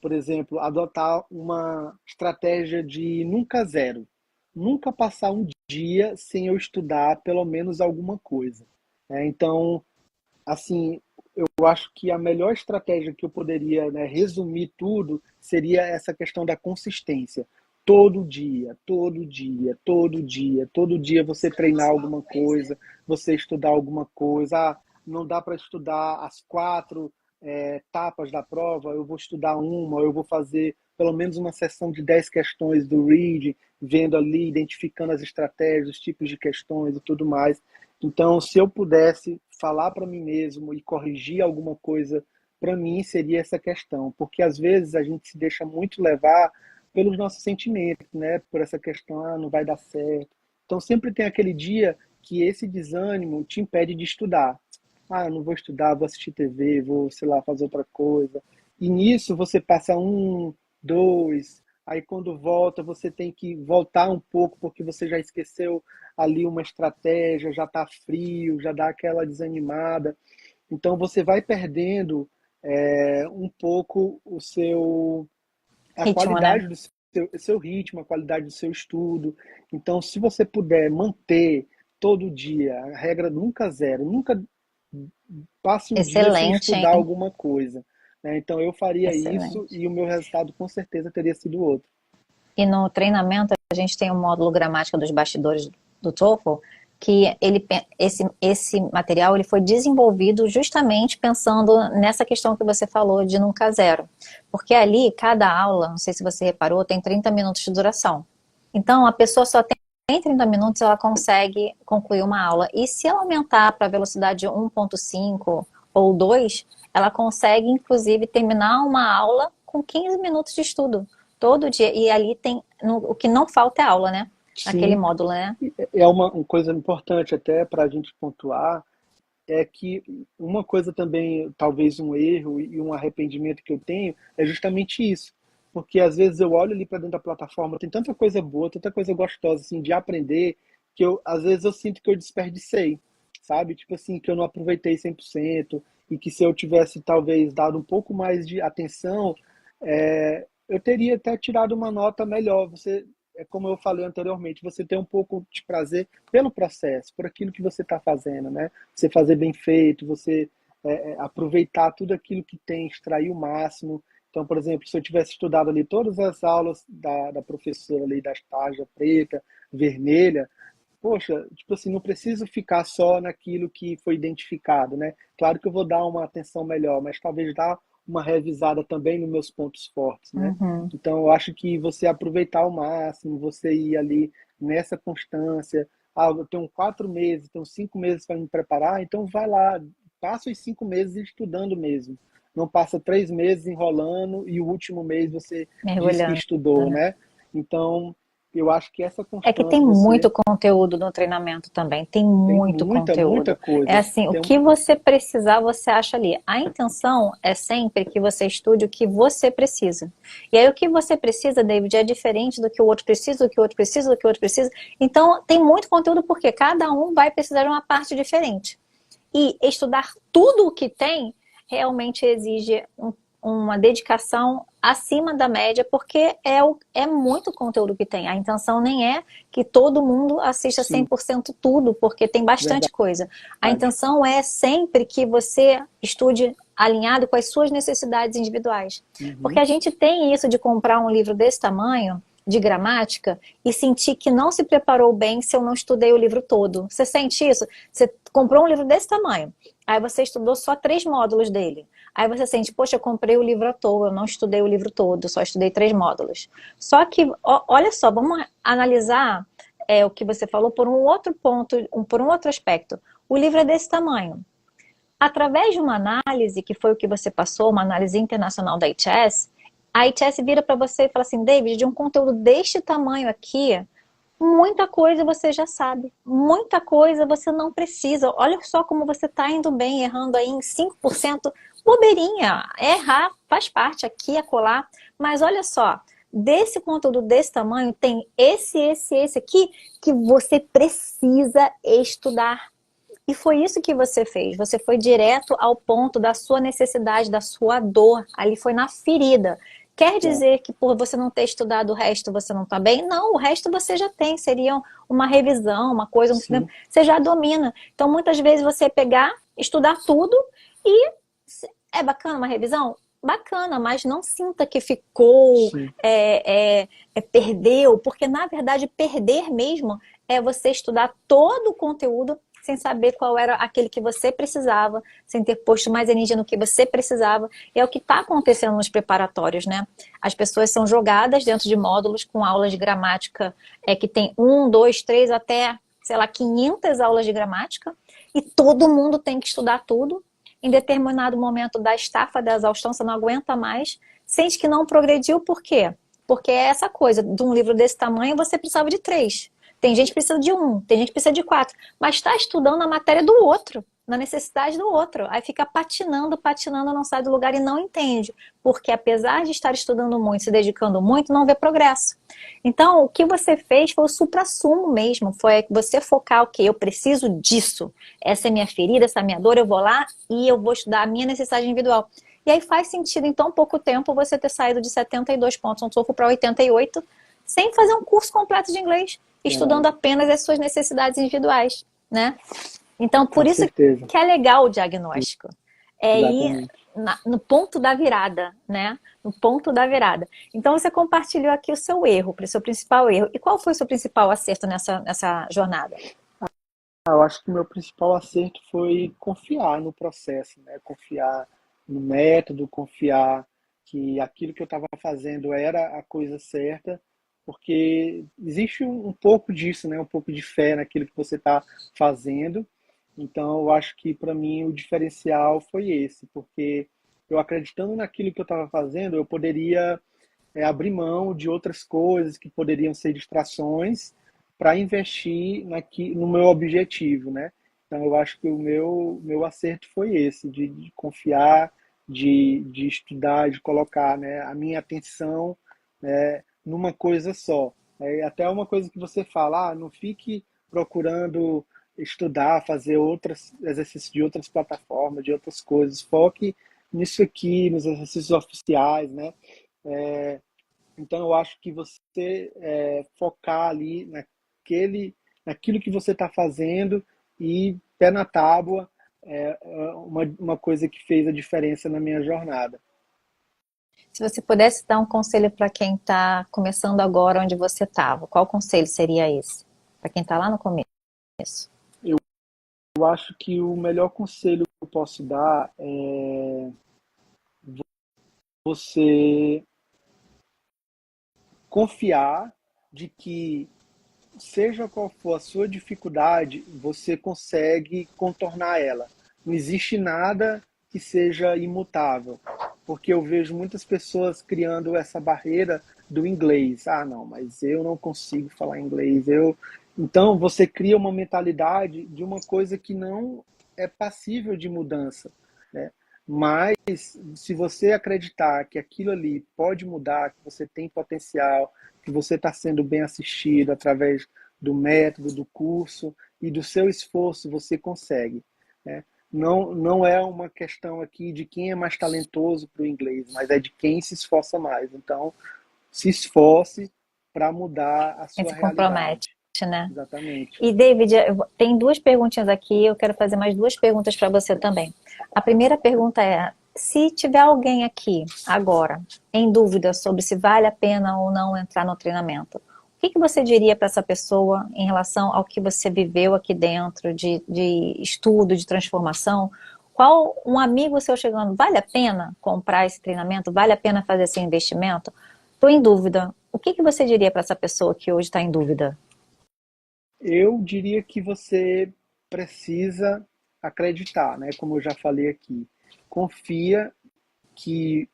[SPEAKER 2] por exemplo, adotar uma estratégia de nunca zero. Nunca passar um dia sem eu estudar pelo menos alguma coisa. Então, assim, eu acho que a melhor estratégia que eu poderia, né, resumir tudo seria essa questão da consistência. Todo dia, todo dia, todo dia, todo dia você treinar alguma coisa, você estudar alguma coisa. Ah, não dá para estudar as quatro etapas da prova, eu vou estudar uma, eu vou fazer pelo menos uma sessão de 10 questões do reading, vendo ali, identificando as estratégias, os tipos de questões e tudo mais. Então, se eu pudesse falar para mim mesmo e corrigir alguma coisa, para mim seria essa questão, porque às vezes a gente se deixa muito levar pelos nossos sentimentos, né? Por essa questão, ah, não vai dar certo. Então, sempre tem aquele dia que esse desânimo te impede de estudar. Ah, eu não vou estudar, vou assistir TV, vou, sei lá, fazer outra coisa. E nisso você passa um, dois, aí quando volta você tem que voltar um pouco porque você já esqueceu ali uma estratégia, já está frio, já dá aquela desanimada. Então você vai perdendo um pouco a
[SPEAKER 1] Ritmo, né?
[SPEAKER 2] qualidade do seu ritmo, a qualidade do seu estudo. Então, se você puder manter todo dia a regra nunca zero, nunca passe um dia sem
[SPEAKER 1] Excelente,
[SPEAKER 2] estudar
[SPEAKER 1] hein?
[SPEAKER 2] alguma coisa. Então, eu faria isso
[SPEAKER 1] Excelente.
[SPEAKER 2] e o meu resultado com certeza teria sido outro.
[SPEAKER 1] E no treinamento, a gente tem um módulo gramática dos bastidores do TOEFL, que esse material ele foi desenvolvido justamente pensando nessa questão que você falou de nunca zero. Porque ali, cada aula, não sei se você reparou, tem 30 minutos de duração. Então, a pessoa só tem 30 minutos, ela consegue concluir uma aula. E se ela aumentar para a velocidade 1.5 ou 2, ela consegue, inclusive, terminar uma aula com 15 minutos de estudo. Todo dia. E ali tem. O que não falta é aula, né? Naquele
[SPEAKER 2] Sim,
[SPEAKER 1] módulo, né?
[SPEAKER 2] é uma coisa importante até para a gente pontuar, é que uma coisa também, talvez um erro e um arrependimento que eu tenho, é justamente isso. Porque às vezes eu olho ali para dentro da plataforma, tem tanta coisa boa, tanta coisa gostosa assim de aprender, que às vezes eu sinto que eu desperdicei, sabe? Tipo assim, que eu não aproveitei 100% e que se eu tivesse talvez dado um pouco mais de atenção, eu teria até tirado uma nota melhor. Você, como eu falei anteriormente, você tem um pouco de prazer pelo processo, por aquilo que você está fazendo, né? Você fazer bem feito, você aproveitar tudo aquilo que tem, extrair o máximo. Então, por exemplo, se eu tivesse estudado ali todas as aulas da professora ali das tarja preta, vermelha, poxa, tipo assim, não preciso ficar só naquilo que foi identificado, né? Claro que eu vou dar uma atenção melhor, mas talvez dar uma revisada também nos meus pontos fortes, né?
[SPEAKER 1] Uhum.
[SPEAKER 2] Então, eu acho que você aproveitar ao máximo, você ir ali nessa constância. Ah, eu tenho 4 meses, tenho 5 meses para me preparar, então vai lá, passa os 5 meses estudando mesmo. Não passa 3 meses enrolando e o último mês você diz que
[SPEAKER 1] Mergulhando,
[SPEAKER 2] estudou,
[SPEAKER 1] né?
[SPEAKER 2] né? Então, eu acho que essa
[SPEAKER 1] É que tem
[SPEAKER 2] constância,
[SPEAKER 1] muito
[SPEAKER 2] você
[SPEAKER 1] conteúdo no treinamento também, tem
[SPEAKER 2] tem
[SPEAKER 1] muito
[SPEAKER 2] muita, muita
[SPEAKER 1] conteúdo. É
[SPEAKER 2] coisa.
[SPEAKER 1] assim, o
[SPEAKER 2] Tem
[SPEAKER 1] que você precisar, você acha ali. A intenção é sempre que você estude o que você precisa. E aí o que você precisa, David, é diferente do que o outro precisa, do que o outro precisa, do que o outro precisa. Então, tem muito conteúdo porque cada um vai precisar de uma parte diferente. E estudar tudo o que tem realmente exige uma dedicação acima da média, porque é muito conteúdo que tem. A intenção nem é que todo mundo assista
[SPEAKER 2] sim,
[SPEAKER 1] 100% tudo, porque tem bastante
[SPEAKER 2] verdade.
[SPEAKER 1] coisa. A intenção é sempre que você estude alinhado com as suas necessidades individuais. Porque
[SPEAKER 2] Uhum.
[SPEAKER 1] a gente tem isso de comprar um livro desse tamanho, de gramática, e sentir que não se preparou bem se eu não estudei o livro todo. Você sente isso? Você comprou um livro desse tamanho, aí você estudou só 3 módulos dele. Aí você sente, poxa, eu comprei o livro à toa, eu não estudei o livro todo, só estudei 3 módulos. Só que, olha só, vamos analisar o que você falou por um outro ponto, por um outro aspecto. O livro é desse tamanho. Através de uma análise, que foi o que você passou, uma análise internacional da IHS, a IHS vira para você e fala assim, David, de um conteúdo deste tamanho aqui, muita coisa você já sabe, muita coisa você não precisa. Olha só como você está indo bem, errando aí em 5%, bobeirinha, errar faz parte aqui, acolá, mas olha só, desse conteúdo desse tamanho tem esse aqui que você precisa estudar. E foi isso que você fez. Você foi direto ao ponto da sua necessidade, da sua dor. Ali foi na ferida. Quer
[SPEAKER 2] É,
[SPEAKER 1] dizer que por você não ter estudado o resto você não está bem? Não, o resto você já tem. Seria uma revisão, uma coisa,
[SPEAKER 2] sim,
[SPEAKER 1] você já domina. Então muitas vezes você pegar, estudar tudo e é bacana uma revisão? Bacana, mas não sinta que ficou,
[SPEAKER 2] sim,
[SPEAKER 1] perdeu, porque na verdade perder mesmo é você estudar todo o conteúdo sem saber qual era aquele que você precisava, sem ter posto mais energia no que você precisava. E é o que está acontecendo nos preparatórios, né? As pessoas são jogadas dentro de módulos com aulas de gramática que tem 1, 2, 3, até, sei lá, 500 aulas de gramática, e todo mundo tem que estudar tudo. Em determinado momento da estafa, da exaustão, você não aguenta mais, sente que não progrediu, por quê? Porque é essa coisa, de um livro desse tamanho, você precisava de 3. Tem gente que precisa de 1, tem gente que precisa de 4, mas está estudando a matéria do outro, na necessidade do outro. Aí fica patinando, não sai do lugar e não entende. Porque apesar de estar estudando muito, se dedicando muito, não vê progresso. Então, o que você fez foi o suprassumo mesmo. Foi você focar, ok, eu preciso disso. Essa é minha ferida, essa é minha dor, eu vou lá e eu vou estudar a minha necessidade individual. E aí faz sentido, em tão pouco tempo, você ter saído de 72 pontos no TOEFL para 88, sem fazer um curso completo de inglês, estudando
[SPEAKER 2] verdade.
[SPEAKER 1] apenas as suas necessidades individuais, né? Então, por
[SPEAKER 2] Com
[SPEAKER 1] isso
[SPEAKER 2] certeza.
[SPEAKER 1] que é legal o diagnóstico. É ir
[SPEAKER 2] Exatamente.
[SPEAKER 1] no ponto da virada, né? No ponto da virada. Então, você compartilhou aqui o seu erro, o seu principal erro. E qual foi o seu principal acerto nessa jornada?
[SPEAKER 2] Eu acho que o meu principal acerto foi confiar no processo, né? Confiar no método, confiar que aquilo que eu estava fazendo era a coisa certa, porque existe um pouco disso, né? Um pouco de fé naquilo que você está fazendo. Então, eu acho que para mim o diferencial foi esse, porque eu acreditando naquilo que eu estava fazendo, eu poderia abrir mão de outras coisas que poderiam ser distrações para investir no meu objetivo, né? Então, eu acho que o meu acerto foi esse, de confiar, de estudar, de colocar, né, a minha atenção, né, numa coisa só. É até uma coisa que você fala, não fique procurando estudar, fazer outros exercícios de outras plataformas, de outras coisas. Foque nisso aqui, nos exercícios oficiais, né? Então, eu acho que você focar ali naquilo que você está fazendo e pé na tábua uma coisa que fez a diferença na minha jornada.
[SPEAKER 1] Se você pudesse dar um conselho para quem está começando agora onde você estava, qual conselho seria esse? Para quem está lá no começo.
[SPEAKER 2] Eu acho que o melhor conselho que eu posso dar é você confiar de que, seja qual for a sua dificuldade, você consegue contornar ela. Não existe nada que seja imutável, porque eu vejo muitas pessoas criando essa barreira do inglês. Ah, não, mas eu não consigo falar inglês. Então você cria uma mentalidade de uma coisa que não é passível de mudança, né? Mas se você acreditar que aquilo ali pode mudar, que você tem potencial, que você está sendo bem assistido através do método, do curso e do seu esforço, você consegue, né? Não é uma questão aqui de quem é mais talentoso para o inglês, mas é de quem se esforça mais. Então, se esforce para mudar a
[SPEAKER 1] Quem
[SPEAKER 2] sua
[SPEAKER 1] se compromete,
[SPEAKER 2] realidade.
[SPEAKER 1] né?
[SPEAKER 2] Exatamente.
[SPEAKER 1] E, David, tem duas perguntinhas aqui, eu quero fazer mais duas perguntas para você também. A primeira pergunta é, se tiver alguém aqui agora em dúvida sobre se vale a pena ou não entrar no treinamento, o que você diria para essa pessoa em relação ao que você viveu aqui dentro de estudo, de transformação? Qual um amigo seu chegando, vale a pena comprar esse treinamento? Vale a pena fazer esse investimento? Estou em dúvida. O que você diria para essa pessoa que hoje está em dúvida?
[SPEAKER 2] Eu diria que você precisa acreditar, né? Como eu já falei aqui. Confia que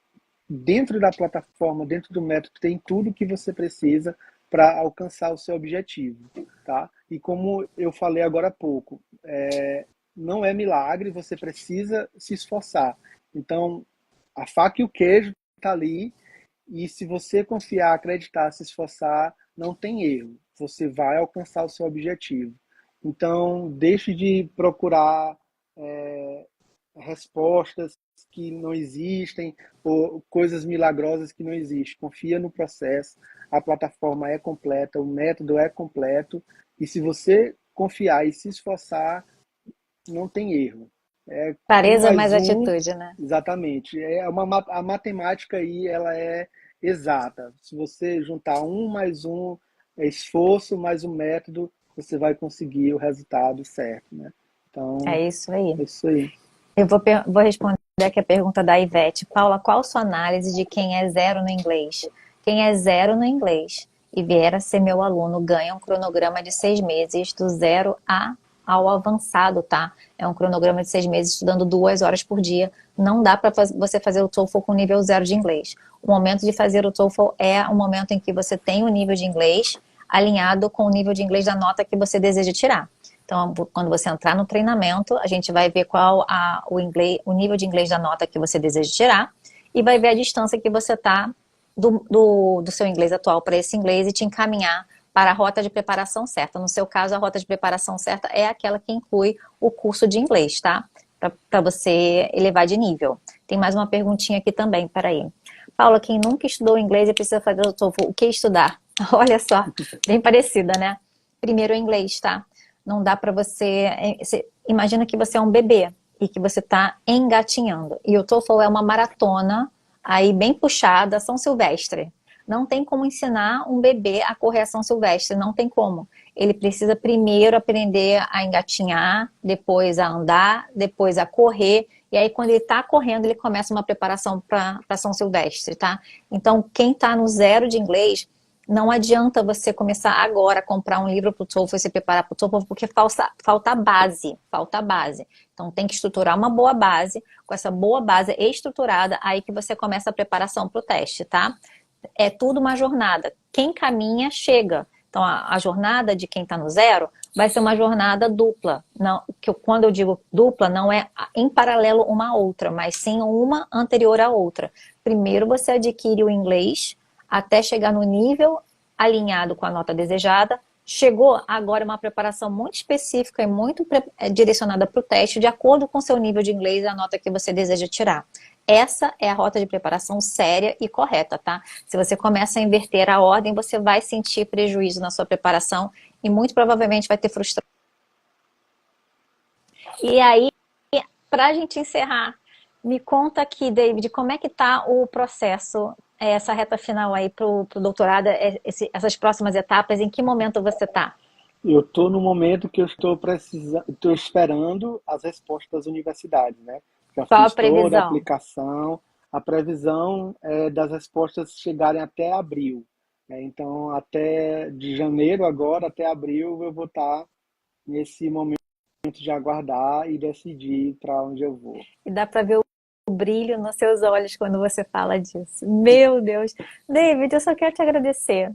[SPEAKER 2] dentro da plataforma, dentro do método, tem tudo que você precisa para alcançar o seu objetivo, tá? E como eu falei agora há pouco, não é milagre, você precisa se esforçar. Então, a faca e o queijo tá ali, e se você confiar, acreditar, se esforçar, não tem erro. Você vai alcançar o seu objetivo. Então, deixe de procurar respostas que não existem ou coisas milagrosas que não existem. Confia no processo, a plataforma é completa, o método é completo, e se você confiar e se esforçar, não tem erro. É um
[SPEAKER 1] Clareza mais
[SPEAKER 2] mais um,
[SPEAKER 1] atitude, né?
[SPEAKER 2] exatamente. A matemática aí, ela é exata. Se você juntar um mais um, esforço mais o método, você vai conseguir o resultado certo, né? Então,
[SPEAKER 1] É isso aí.
[SPEAKER 2] é isso aí.
[SPEAKER 1] Vou responder aqui a pergunta da Ivete. Paula, qual sua análise de quem é zero no inglês? Quem é zero no inglês e vier a ser meu aluno ganha um cronograma de 6 meses, do zero ao avançado, tá? É um cronograma de 6 meses, estudando 2 horas por dia. Não dá para você fazer o TOEFL com nível zero de inglês. O momento de fazer o TOEFL é o momento em que você tem o nível de inglês alinhado com o nível de inglês da nota que você deseja tirar. Então, quando você entrar no treinamento, a gente vai ver qual o nível de inglês da nota que você deseja tirar e vai ver a distância que você está do seu inglês atual para esse inglês e te encaminhar para a rota de preparação certa. No seu caso, a rota de preparação certa é aquela que inclui o curso de inglês, tá? Para você elevar de nível. Tem mais uma perguntinha aqui também, peraí. Paula, quem nunca estudou inglês e precisa fazer o TOEFL, o que estudar? Olha só, bem parecida, né? Primeiro o inglês, tá? Não dá para você imagina que você é um bebê e que você está engatinhando. E o TOEFL é uma maratona aí bem puxada, São Silvestre. Não tem como ensinar um bebê a correr a São Silvestre, não tem como. Ele precisa primeiro aprender a engatinhar, depois a andar, depois a correr. E aí, quando ele está correndo, ele começa uma preparação para São Silvestre, tá? Então, quem está no zero de inglês, não adianta você começar agora a comprar um livro para o TOEFL e se preparar para o TOEFL, porque falta base, falta base. Então tem que estruturar uma boa base, com essa boa base estruturada, aí que você começa a preparação para o teste, tá? É tudo uma jornada. Quem caminha, chega. Então a jornada de quem está no zero vai ser uma jornada dupla. Não, quando eu digo dupla, não é em paralelo uma à outra, mas sim uma anterior à outra. Primeiro você adquire o inglês, até chegar no nível alinhado com a nota desejada. Chegou agora uma preparação muito específica e muito direcionada para o teste, de acordo com o seu nível de inglês e a nota que você deseja tirar. Essa é a rota de preparação séria e correta, tá? Se você começa a inverter a ordem, você vai sentir prejuízo na sua preparação e muito provavelmente vai ter frustração. E aí, para a gente encerrar, me conta aqui, David, como é que está o processo, essa reta final aí para o doutorado, essas próximas etapas, em que momento você está?
[SPEAKER 2] Eu estou no momento que eu estou precisando, estou esperando as respostas das universidades, né? Já
[SPEAKER 1] Qual a
[SPEAKER 2] fiz toda a
[SPEAKER 1] previsão?
[SPEAKER 2] aplicação. A previsão é das respostas chegarem até abril, né? Então, até de janeiro agora até abril eu vou estar nesse momento de aguardar e decidir para onde eu vou.
[SPEAKER 1] E dá para ver o brilho nos seus olhos quando você fala disso. Meu Deus! David, eu só quero te agradecer.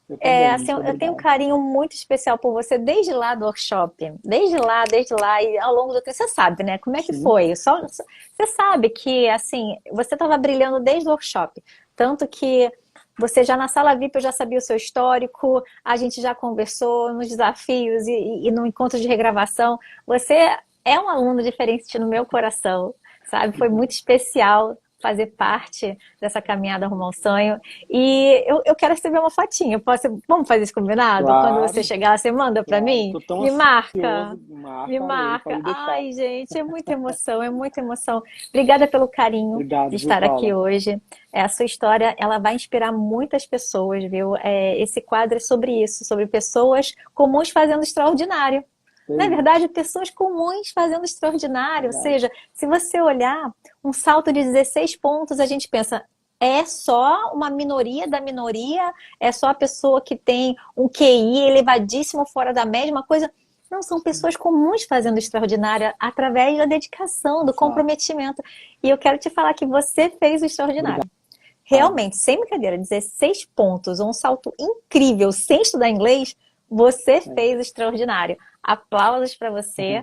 [SPEAKER 2] Eu também,
[SPEAKER 1] Assim,
[SPEAKER 2] muito
[SPEAKER 1] eu tenho um
[SPEAKER 2] obrigado.
[SPEAKER 1] carinho muito especial por você desde lá do workshop. Desde lá, e ao longo do tempo, você sabe, né? Como é que
[SPEAKER 2] Sim,
[SPEAKER 1] foi? Você sabe que, assim, você estava brilhando desde o workshop. Tanto que você já na sala VIP eu já sabia o seu histórico, a gente já conversou nos desafios e no encontro de regravação. Você é um aluno diferente no meu coração, sabe? Foi muito especial fazer parte dessa caminhada rumo ao sonho. E eu quero receber uma fotinha. Vamos fazer isso combinado? Quando você
[SPEAKER 2] claro,
[SPEAKER 1] chegar, você manda para
[SPEAKER 2] claro.
[SPEAKER 1] mim?
[SPEAKER 2] Estou tão
[SPEAKER 1] Me marca.
[SPEAKER 2] ansioso.
[SPEAKER 1] Me
[SPEAKER 2] Marcarei,
[SPEAKER 1] marca.
[SPEAKER 2] pode deixar.
[SPEAKER 1] Ai, gente, é muita emoção, é muita emoção. Obrigada pelo carinho de
[SPEAKER 2] Obrigado, viu,
[SPEAKER 1] estar aqui
[SPEAKER 2] Paula?
[SPEAKER 1] hoje. A sua história, ela vai inspirar muitas pessoas, viu? Esse quadro é sobre isso, sobre pessoas comuns fazendo extraordinário.
[SPEAKER 2] É
[SPEAKER 1] Na
[SPEAKER 2] isso,
[SPEAKER 1] verdade, pessoas comuns fazendo extraordinário. Ou
[SPEAKER 2] verdade.
[SPEAKER 1] seja, se você olhar um salto de 16 pontos, a gente pensa, é só uma minoria da minoria, é só a pessoa que tem um QI elevadíssimo fora da média, uma coisa. Não, são pessoas comuns fazendo extraordinário através da dedicação, do
[SPEAKER 2] Exato.
[SPEAKER 1] comprometimento. E eu quero te falar que você fez o extraordinário.
[SPEAKER 2] Obrigado.
[SPEAKER 1] Realmente, sem brincadeira, 16 pontos, um salto incrível, sem estudar inglês, você fez o extraordinário. Aplausos para você.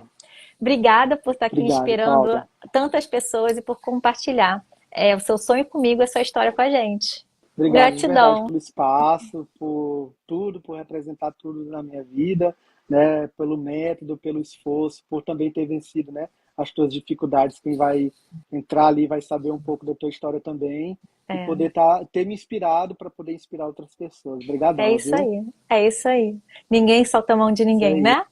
[SPEAKER 1] Obrigada por estar aqui
[SPEAKER 2] Obrigado,
[SPEAKER 1] inspirando
[SPEAKER 2] Cláudia.
[SPEAKER 1] tantas pessoas e por compartilhar o seu sonho comigo, a sua história com a gente.
[SPEAKER 2] Obrigado de verdade
[SPEAKER 1] Gratidão.
[SPEAKER 2] pelo espaço, por tudo, por representar tudo na minha vida, né? Pelo método, pelo esforço, por também ter vencido, né? As tuas dificuldades. Quem vai entrar ali vai saber um pouco da tua história também e
[SPEAKER 1] É,
[SPEAKER 2] poder ter me inspirado para poder inspirar outras pessoas.
[SPEAKER 1] é
[SPEAKER 2] Obrigadão,
[SPEAKER 1] isso
[SPEAKER 2] viu?
[SPEAKER 1] aí. É isso aí. Ninguém solta a mão de
[SPEAKER 2] Isso
[SPEAKER 1] ninguém,
[SPEAKER 2] aí.
[SPEAKER 1] né?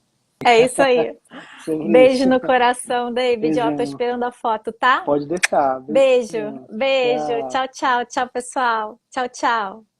[SPEAKER 1] É isso aí.
[SPEAKER 2] Sobre
[SPEAKER 1] Beijo
[SPEAKER 2] isso.
[SPEAKER 1] no coração, David. Ó, tô
[SPEAKER 2] Beijão.
[SPEAKER 1] esperando a foto, tá?
[SPEAKER 2] Pode deixar.
[SPEAKER 1] Beijo,
[SPEAKER 2] Beijão.
[SPEAKER 1] beijo.
[SPEAKER 2] Tchau.
[SPEAKER 1] Tchau, tchau. Tchau, pessoal. Tchau, tchau.